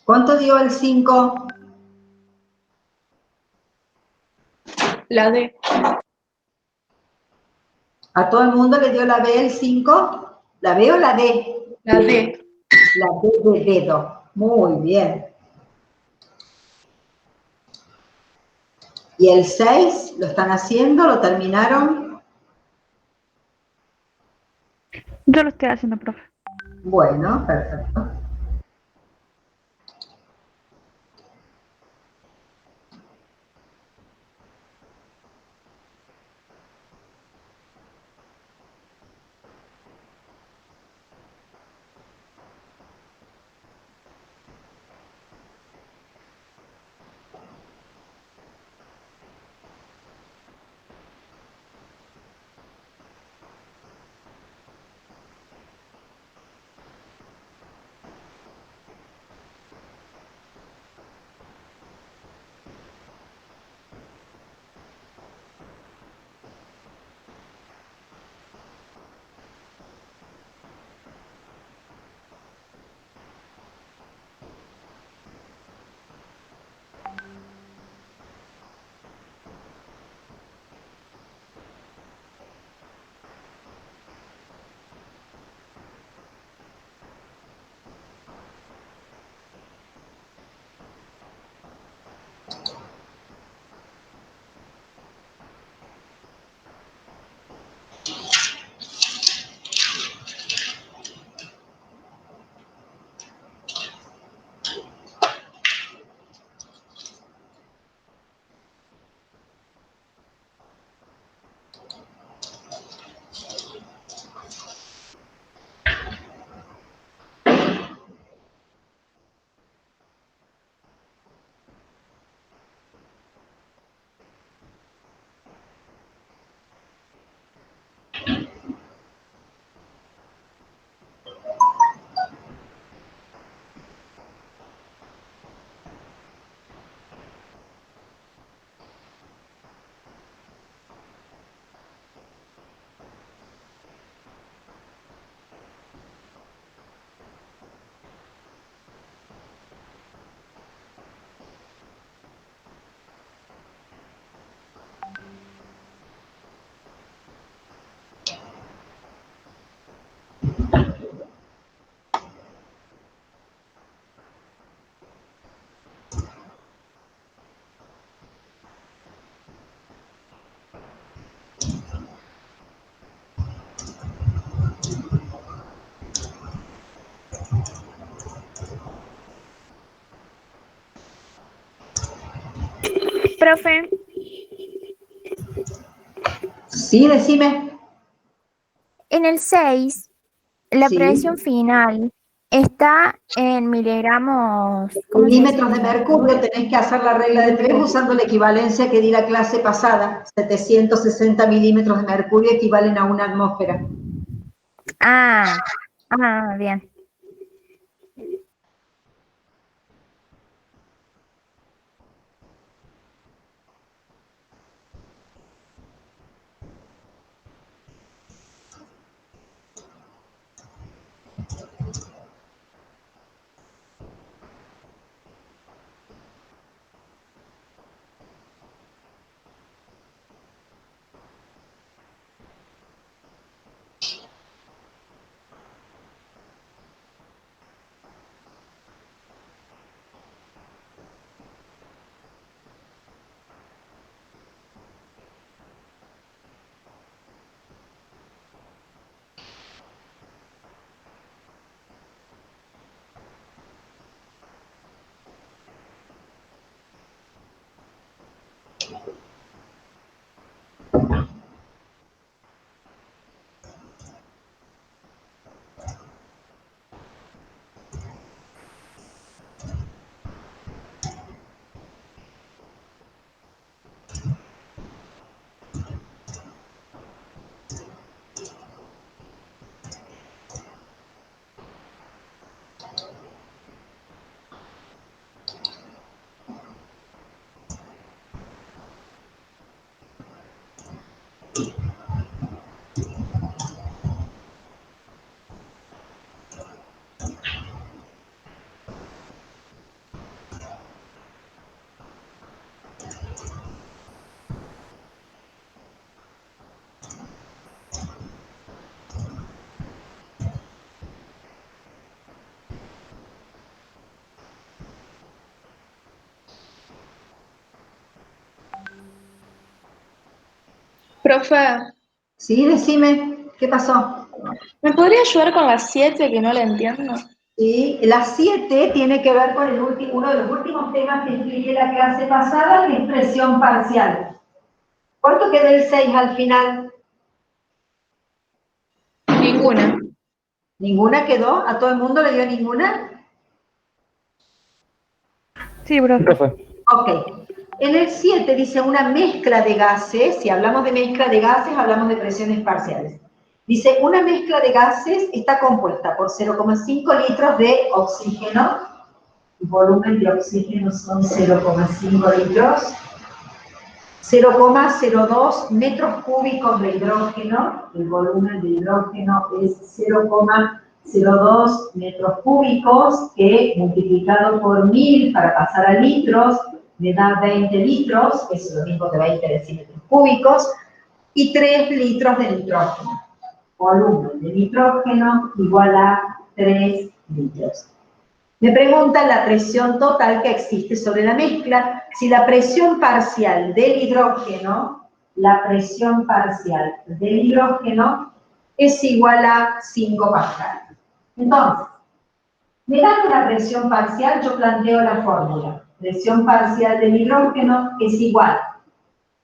¿Cuánto dio el 5? La D. ¿A todo el mundo le dio la B el 5? ¿La B o la D? La D. La D de dedo. Muy bien. ¿Y el 6? ¿Lo están haciendo? ¿Lo terminaron? Yo lo estoy haciendo, profe. Bueno, perfecto. Profe, Sí, decime. en el 6, la Sí. presión final está en miligramos, ¿cómo se dice? Milímetros de mercurio, tenés que hacer la regla de 3 usando la equivalencia que di la clase pasada. 760 milímetros de mercurio equivalen a una atmósfera. Ah, bien. Profe, Sí, decime, ¿qué pasó? ¿me podría ayudar con la 7 que no la entiendo? Sí, la 7 tiene que ver con uno de los últimos temas que expliqué la clase pasada, que es presión parcial. ¿Cuánto quedó el 6 al final? Ninguna. ¿Ninguna quedó? ¿A todo el mundo le dio ninguna? Sí, profe. Profe. Ok. En el 7 dice una mezcla de gases. Si hablamos de mezcla de gases, hablamos de presiones parciales. Dice, una mezcla de gases está compuesta por 0,5 litros de oxígeno. El volumen de oxígeno son 0,5 litros. 0,02 metros cúbicos de hidrógeno. El volumen de hidrógeno es 0,02 metros cúbicos, que multiplicado por 1000 para pasar a litros, me da 20 litros, es lo mismo que 20 decímetros cúbicos, y 3 litros de nitrógeno. Volumen de nitrógeno igual a 3 litros. Me preguntan la presión total que existe sobre la mezcla. Si la presión parcial del hidrógeno, es igual a 5 pascal. Entonces, me dan una presión parcial, yo planteo la fórmula. Presión parcial del hidrógeno es igual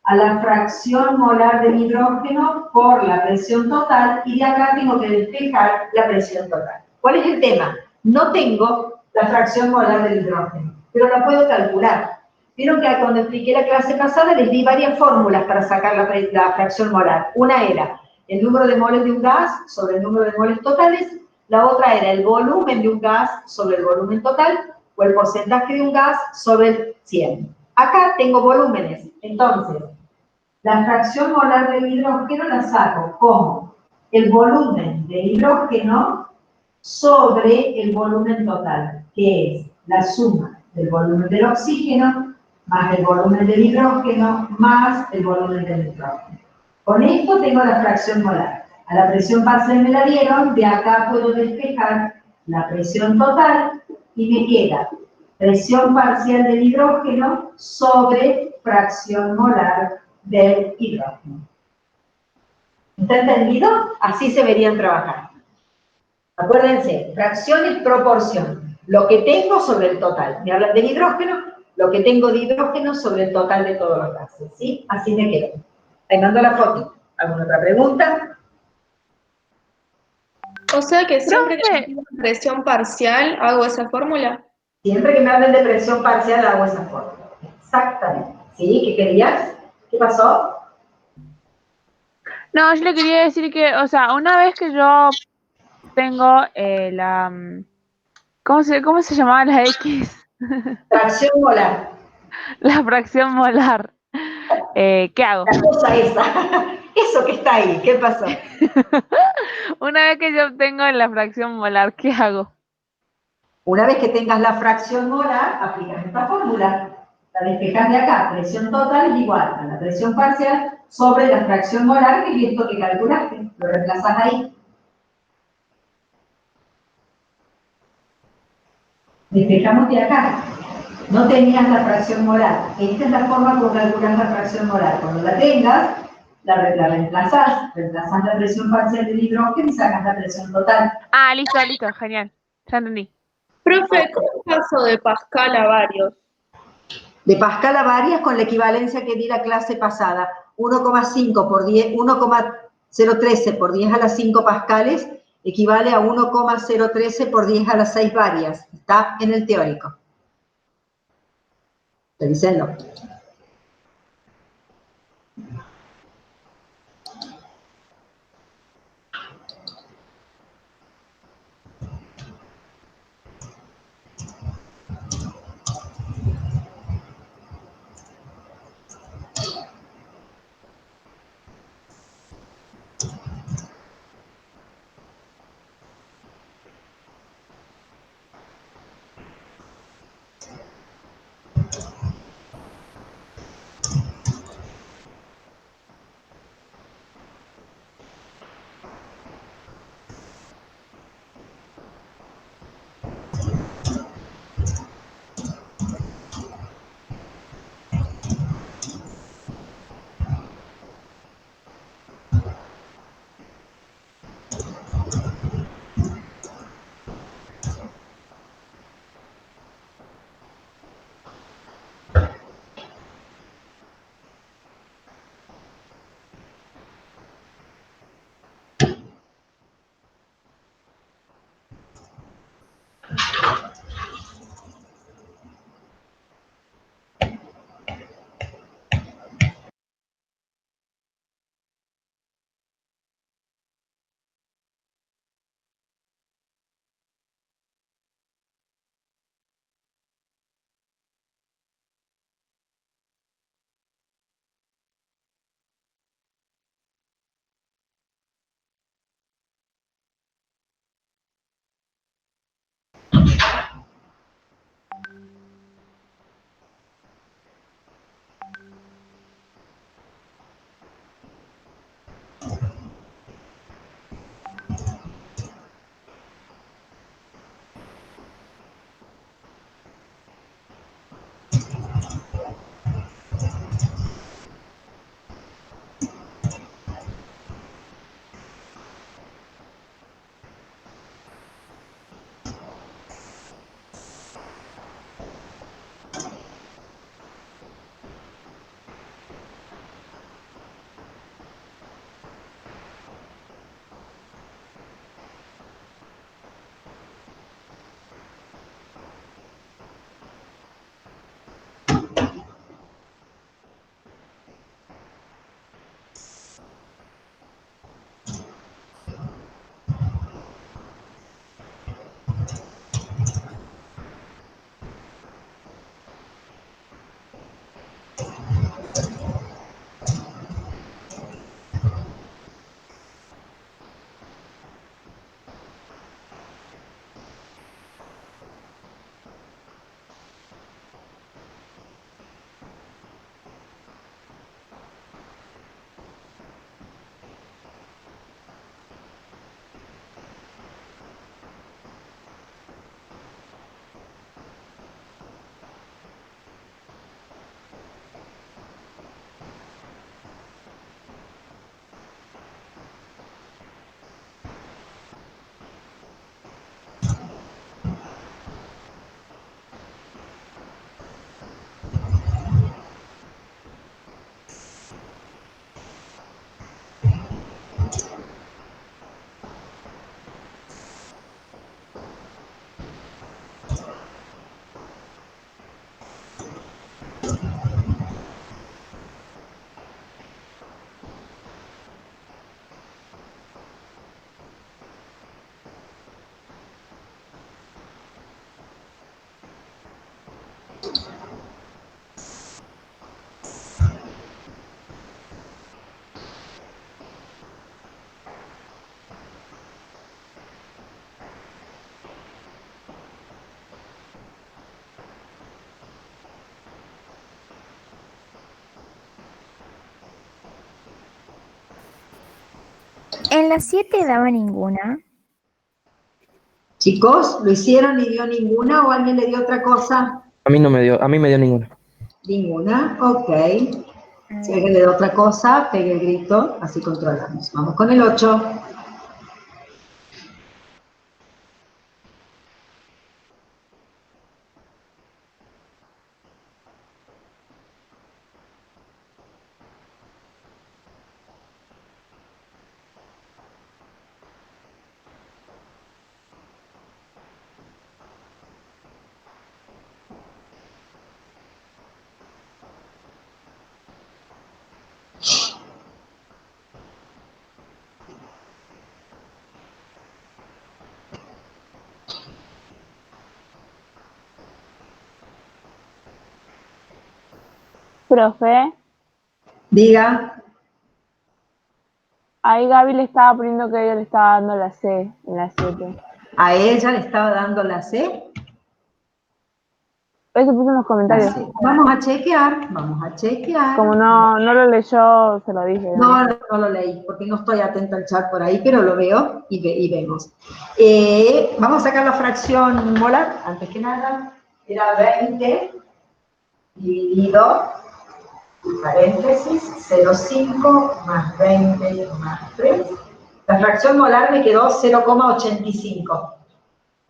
a la fracción molar del hidrógeno por la presión total, y de acá tengo que despejar la presión total. ¿Cuál es el tema? No tengo la fracción molar del hidrógeno, pero la puedo calcular. Vieron que cuando expliqué la clase pasada les di varias fórmulas para sacar la fracción molar. Una era el número de moles de un gas sobre el número de moles totales, la otra era el volumen de un gas sobre el volumen total, o el porcentaje de un gas sobre el 100. Acá tengo volúmenes, entonces, la fracción molar del hidrógeno la saco como el volumen de hidrógeno sobre el volumen total, que es la suma del volumen del oxígeno más el volumen del hidrógeno más el volumen del nitrógeno. Con esto tengo la fracción molar. A la presión parcial me la dieron, de acá puedo despejar la presión total y me queda presión parcial del hidrógeno sobre fracción molar del hidrógeno. ¿Está entendido? Así se deberían trabajar. Acuérdense, fracción es proporción. Lo que tengo sobre el total. Me hablan del hidrógeno, lo que tengo de hidrógeno sobre el total de todos los gases. ¿Sí? Así me quedo. Ahí mando la foto. ¿Alguna otra pregunta? O sea que siempre que Profe, tengo presión parcial hago esa fórmula. Siempre que me hablen de presión parcial hago esa fórmula. Exactamente. ¿Sí? ¿Qué querías? ¿Qué pasó? no, yo le quería decir que, o sea, una vez que yo tengo ¿cómo se llamaba la X? Fracción molar. La fracción molar. ¿Qué hago? La cosa esa. Eso que está ahí. ¿Qué pasó? Una vez que yo obtengo la fracción molar, ¿qué hago? Una vez que tengas la fracción molar, aplicas esta fórmula. La despejas de acá. Presión total es igual a la presión parcial sobre la fracción molar, que es esto que calculaste. Lo reemplazas ahí. Despejamos de acá. No tenías la fracción molar. Esta es la forma como calculas la fracción molar. Cuando la tengas, la reemplazas la presión parcial del hidrógeno y sacas la presión total. Ah, listo, listo, genial. Ya entendí. Profe, ¿cómo paso de Pascal a varios? De Pascal a varias con la equivalencia que di la clase pasada. 1,5 por 10, 1,013 por 10 a las 5 pascales equivale a 1,013 por 10 a las 6 varias. Está en el teórico. Revísenlo. En las 7 daba ninguna. Chicos, ¿lo hicieron y dio ninguna o alguien le dio otra cosa? A mí me dio ninguna. Ninguna, ok. Si alguien le da otra cosa, pegue el grito, así controlamos. Vamos con el 8. Profe, Diga. ahí Gaby le estaba poniendo que ella le estaba dando la C en la 7. A ella le estaba dando la C. Eso puso en los comentarios. Sí. Vamos a chequear, vamos a chequear. Como no lo leyó, se lo dije. No lo leí, porque no estoy atenta al chat por ahí, pero lo veo y vemos. Vamos a sacar la fracción molar, antes que nada. Era 20 dividido, paréntesis, 0,5 más 20 más 3. La fracción molar me quedó 0,85.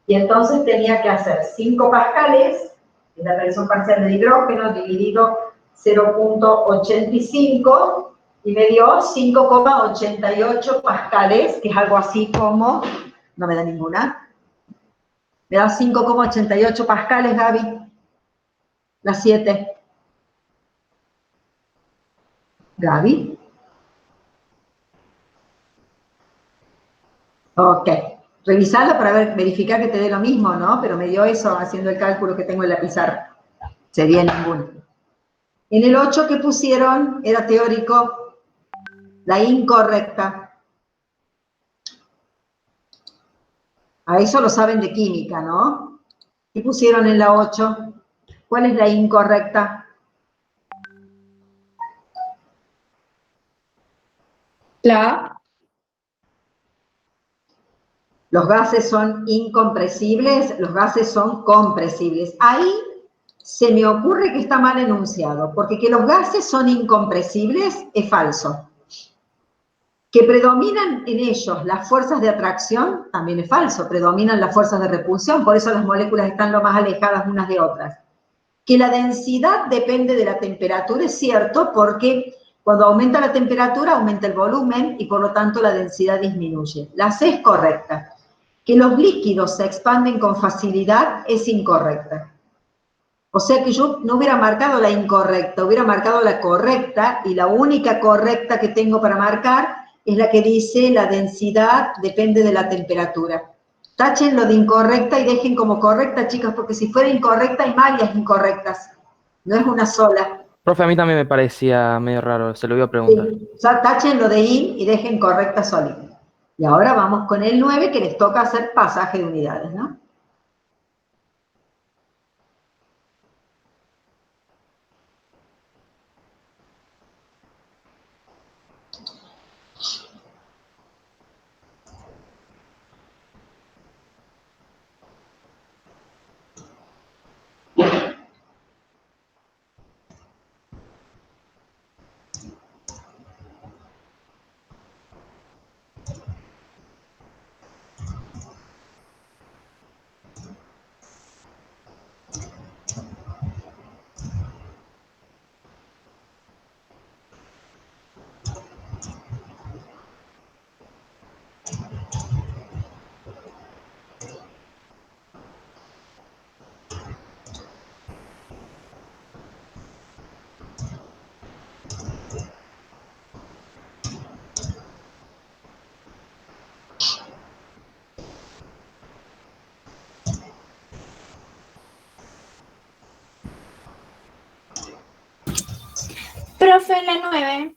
Y entonces tenía que hacer 5 pascales, que es la reacción parcial del hidrógeno, dividido 0,85, y me dio 5,88 pascales, que es algo así como, no me da ninguna, me da 5,88 pascales, Gaby, la 7. Gaby. Ok. Revisarlo para verificar que te dé lo mismo, ¿no? Pero me dio eso haciendo el cálculo que tengo en la pizarra. Sería ninguno. En el 8 que pusieron era teórico, la incorrecta. A eso lo saben de química, ¿no? ¿Qué pusieron en la 8? ¿Cuál es la incorrecta? La Los gases son incompresibles, los gases son compresibles. Ahí se me ocurre que está mal enunciado, porque que los gases son incompresibles es falso. Que predominan en ellos las fuerzas de atracción también es falso, predominan las fuerzas de repulsión, por eso las moléculas están lo más alejadas unas de otras. Que la densidad depende de la temperatura es cierto, porque cuando aumenta la temperatura aumenta el volumen y por lo tanto la densidad disminuye. La C es correcta. Que los líquidos se expanden con facilidad es incorrecta. O sea que yo no hubiera marcado la incorrecta, hubiera marcado la correcta, y la única correcta que tengo para marcar es la que dice la densidad depende de la temperatura. Tachen lo de incorrecta y dejen como correcta, chicas, porque si fuera incorrecta hay varias incorrectas, no es una sola. Profe, a mí también me parecía medio raro, se lo voy a preguntar. Sí. O sea, tachen lo de in y dejen correcta solita. Y ahora vamos con el 9, que les toca hacer pasaje de unidades, ¿no? Profe, la 9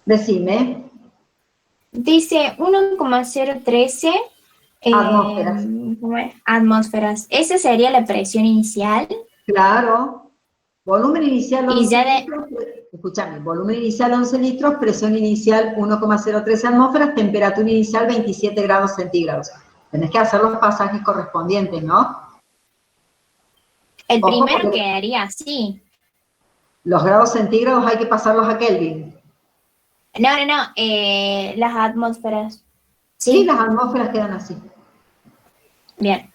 Decime. dice 1,013 Atmósferas. ¿cómo es? Atmósferas. Esa sería la presión inicial. Claro. Volumen inicial. Y ya de- Escúchame, volumen inicial 11 litros, presión inicial 1,013 atmósferas, temperatura inicial 27 grados centígrados. Tenés que hacer los pasajes correspondientes, ¿no? El Ojo, primero porque quedaría así. los grados centígrados hay que pasarlos a Kelvin. No, las atmósferas. Sí, Sí, las atmósferas quedan así. bien.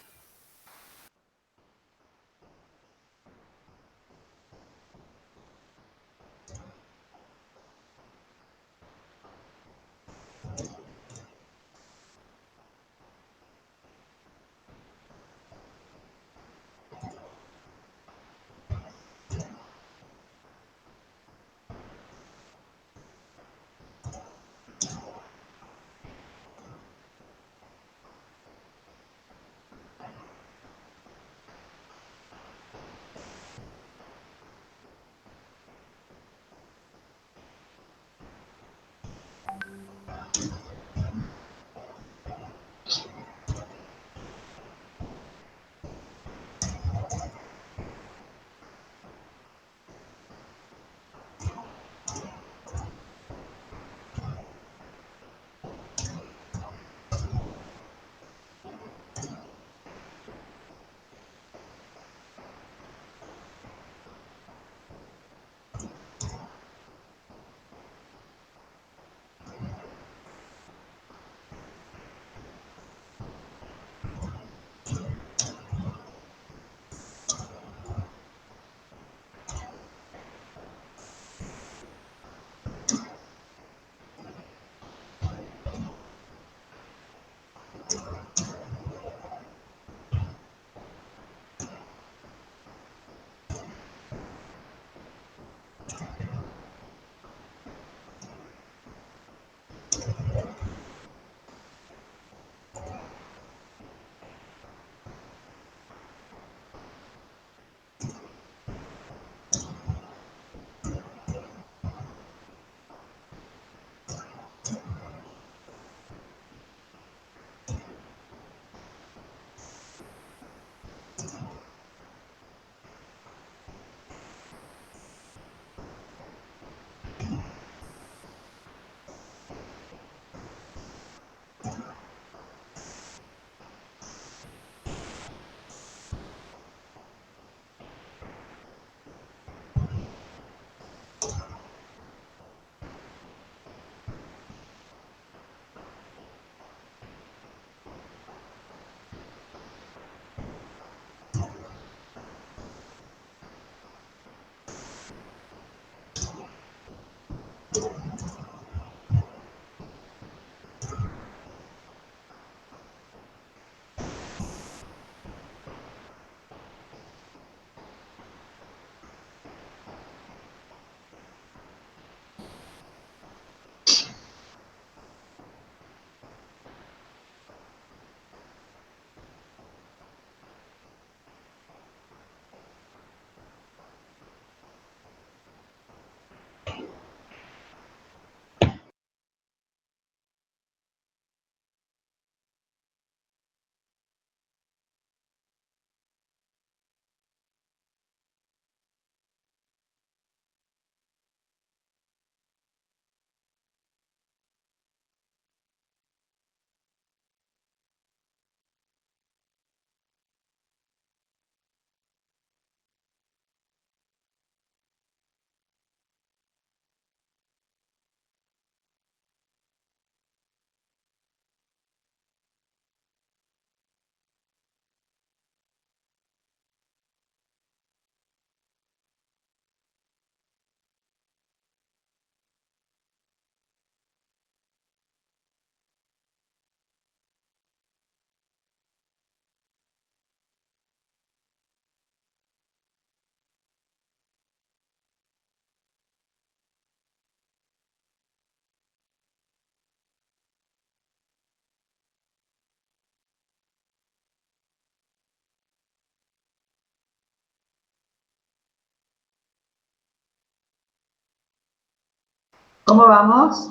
¿Cómo vamos?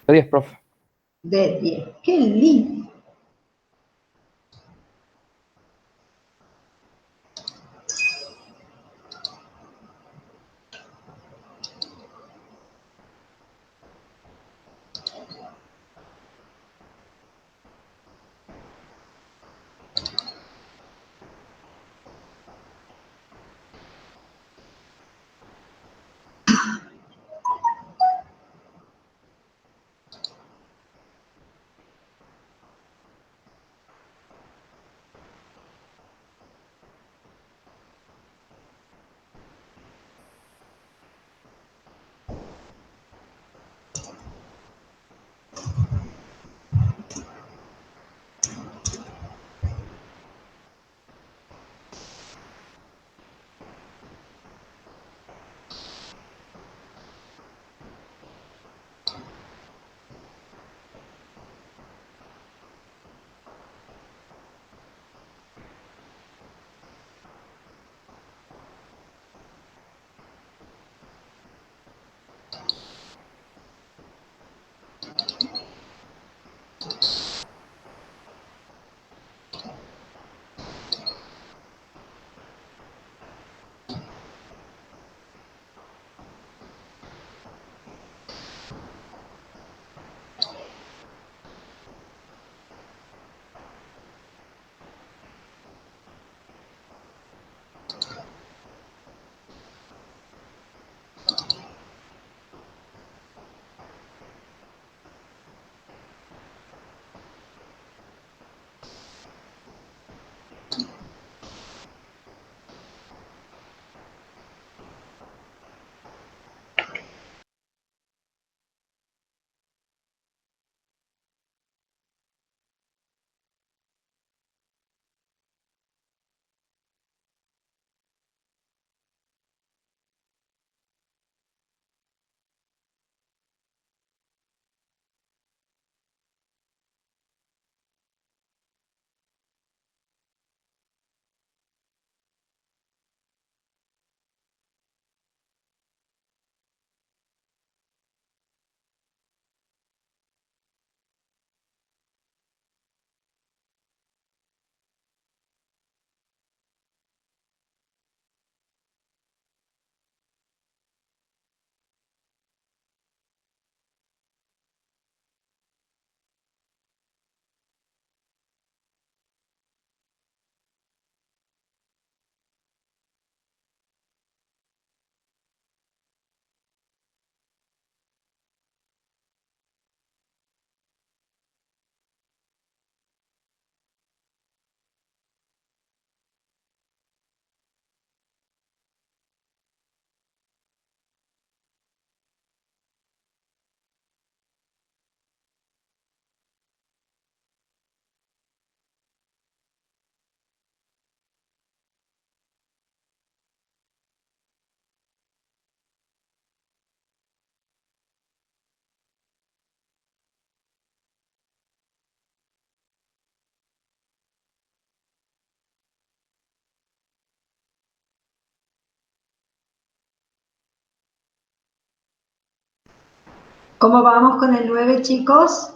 De 10, profe. De 10. ¡Qué lindo! ¿Cómo vamos con el 9, chicos?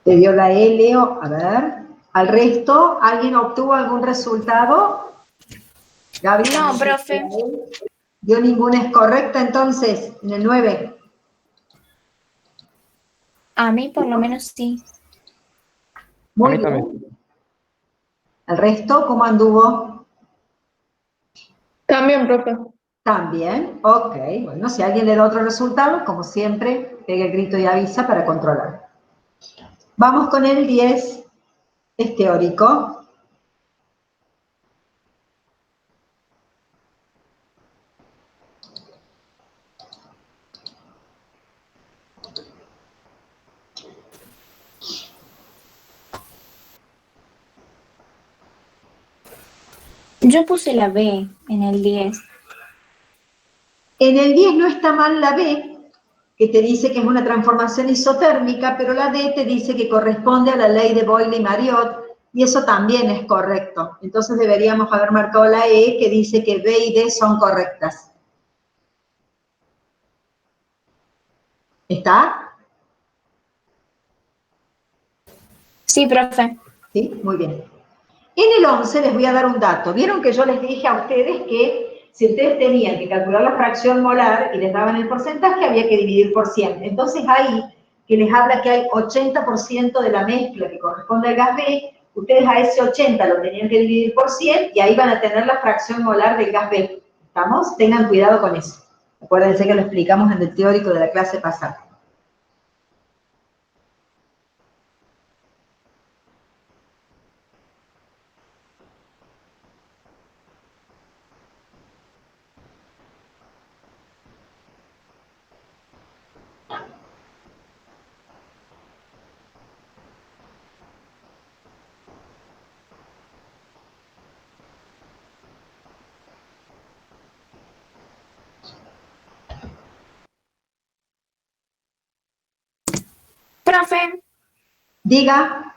Te dio la E, Leo. A ver. ¿Al resto alguien obtuvo algún resultado? Gaby, No, también profe. te dio la E. Dio ninguna es correcta, entonces, en el 9. A mí por lo menos sí. A Muy mí bien. también. ¿El resto cómo anduvo? También, profe. También. Ok, bueno, si alguien le da otro resultado, como siempre, pega el grito y avisa para controlar. Vamos con el 10, es teórico. Yo puse la B en el 10. En el 10 no está mal la B, que te dice que es una transformación isotérmica, pero la D te dice que corresponde a la ley de Boyle y Marriott, y eso también es correcto. Entonces deberíamos haber marcado la E, que dice que B y D son correctas. ¿Está? Sí, profe. Sí, muy bien. En el 11 les voy a dar un dato. Vieron que yo les dije a ustedes que si ustedes tenían que calcular la fracción molar y les daban el porcentaje, había que dividir por 100. Entonces ahí, que les habla que hay 80% de la mezcla que corresponde al gas B, ustedes a ese 80 lo tenían que dividir por 100 y ahí van a tener la fracción molar del gas B. ¿Estamos? Tengan cuidado con eso. Acuérdense que lo explicamos en el teórico de la clase pasada. Profe, Diga.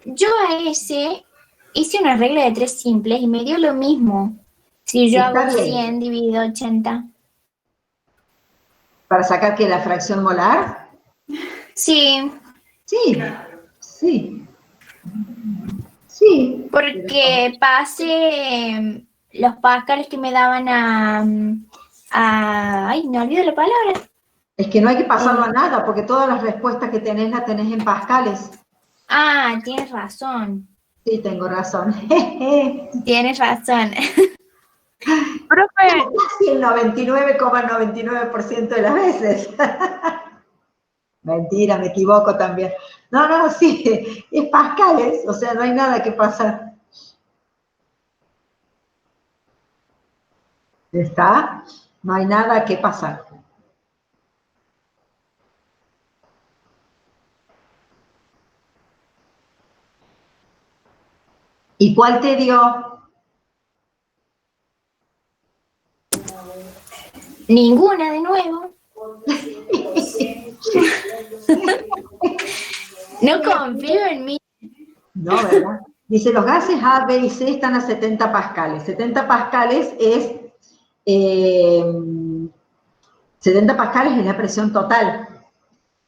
yo a ese hice una regla de 3 simples y me dio lo mismo. Si yo Está hago bien. 100 dividido 80. ¿Para sacar que la fracción molar? Sí, Sí, sí, sí. porque pasé los pascales que me daban ay, no olvido la palabra. Es que no hay que pasarlo a Eh, nada, porque todas las respuestas que tenés las tenés en pascales. Tienes razón. Sí, tengo razón. Tienes razón. Profe, Casi el 99,99% de las veces. Mentira, me equivoco también. No, no, sí, es pascales, o sea, no hay nada que pasar. ¿Está? No hay nada que pasar. ¿Y cuál te dio? Ninguna de nuevo. No confío en mí. No, ¿verdad? Dice, los gases A, B y C están a 70 pascales. 70 pascales es, 70 pascales es la presión total.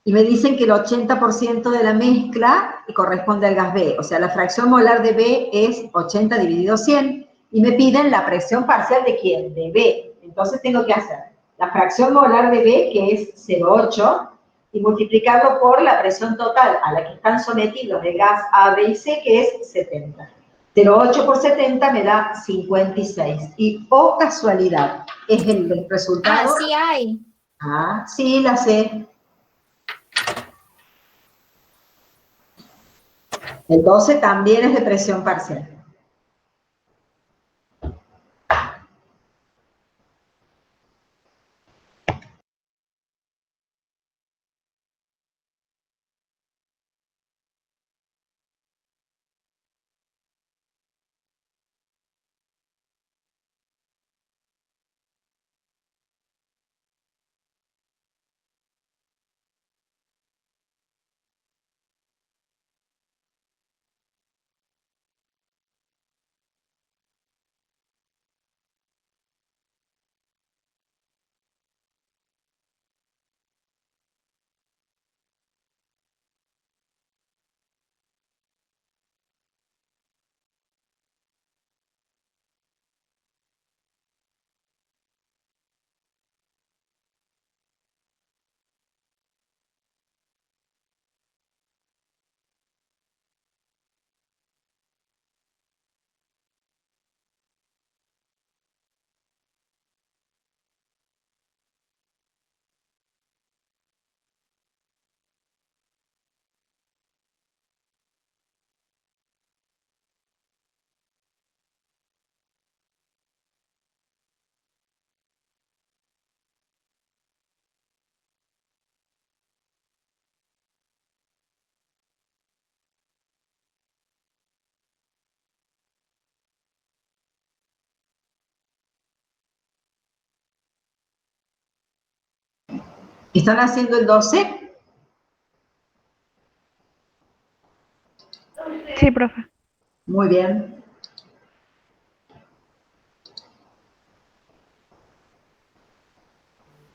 Y me dicen que el 80% de la mezcla corresponde al gas B. O sea, la fracción molar de B es 80 dividido 100. Y me piden la presión parcial de ¿quién? De B. Entonces tengo que hacer la fracción molar de B, que es 0,8, y multiplicarlo por la presión total a la que están sometidos el gas A, B y C, que es 70. 0,8 por 70 me da 56. Y, oh casualidad, es el resultado. Sí hay. Ah, sí, la sé. El 12 también es de presión parcial. ¿Están haciendo el 12? Sí, profe. Muy bien.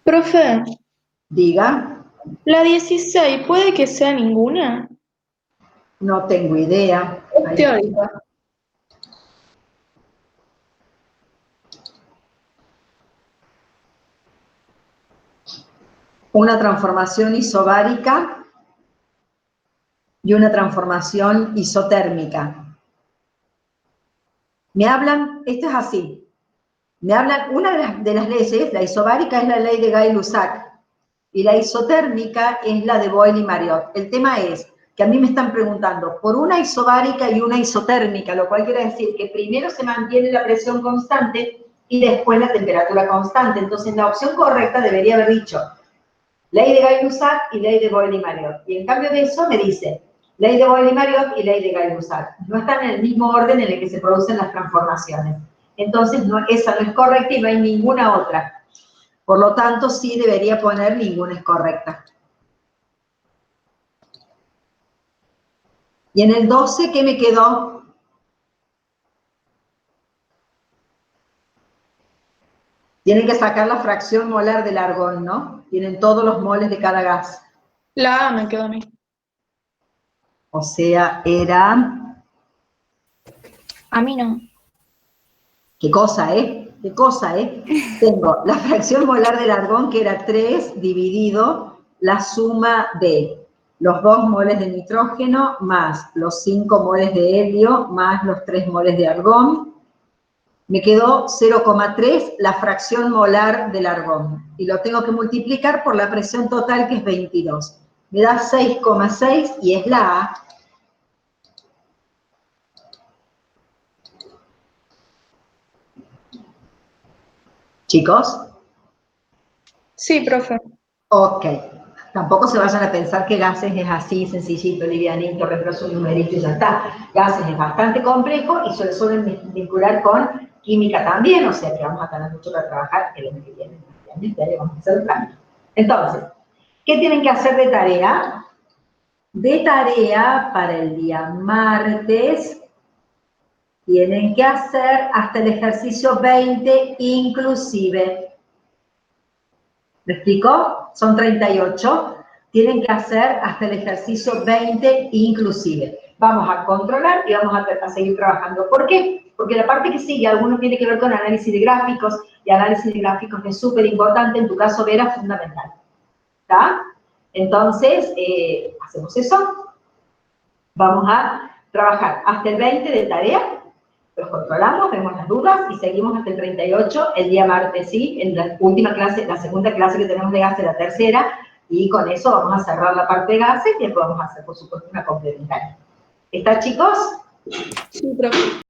Profe, Diga, la 16 puede que sea ninguna. no tengo idea. Es teórica. Una transformación isobárica y una transformación isotérmica. Me hablan, esto es así, me hablan, una de las leyes, la isobárica es la ley de Gay-Lussac y la isotérmica es la de Boyle y Mariotte. El tema es que a mí me están preguntando por una isobárica y una isotérmica, lo cual quiere decir que primero se mantiene la presión constante y después la temperatura constante. Entonces la opción correcta debería haber dicho ley de Gay-Lussac y ley de Boyle y Mariotte. Y en cambio de eso me dice ley de Boyle y Mariotte y ley de Gay-Lussac. No están en el mismo orden en el que se producen las transformaciones. Entonces, esa no es correcta y no hay ninguna otra. Por lo tanto, sí debería poner ninguna es correcta. Y en el 12, ¿qué me quedó? Tienen que sacar la fracción molar del argón, ¿no? Tienen todos los moles de cada gas. La A me quedó a mí. O sea, era... A mí no. ¿Qué cosa, eh? ¿Qué cosa, eh? Tengo la fracción molar del argón, que era 3 dividido la suma de los 2 moles de nitrógeno más los 5 moles de helio más los 3 moles de argón. Me quedó 0,3 la fracción molar del argón. Y lo tengo que multiplicar por la presión total, que es 22. Me da 6,6 y es la A. ¿Chicos? Sí, profe. Ok. Tampoco se vayan a pensar que gases es así, sencillito, livianito, reemplazo un numerito y ya está. Gases es bastante complejo y se suelen vincular con química también, o sea que vamos a tener mucho para trabajar el año que viene. Vamos a hacer el plan. Entonces, ¿qué tienen que hacer de tarea? De tarea para el día martes tienen que hacer hasta el ejercicio 20 inclusive. ¿Me explico? Son 38. Tienen que hacer hasta el ejercicio 20 inclusive. Vamos a controlar y vamos a seguir trabajando. ¿Por qué? Porque la parte que sigue, algunos tiene que ver con análisis de gráficos, y análisis de gráficos es súper importante, en tu caso, Vera, fundamental. ¿Está? Entonces, hacemos eso. Vamos a trabajar hasta el 20 de tarea, los controlamos, vemos las dudas y seguimos hasta el 38, el día martes, ¿sí? En la última clase, la segunda clase que tenemos de gases, la tercera, y con eso vamos a cerrar la parte de gases y después vamos a hacer, por supuesto, una complementaria. ¿Está, chicos? Sí, profe.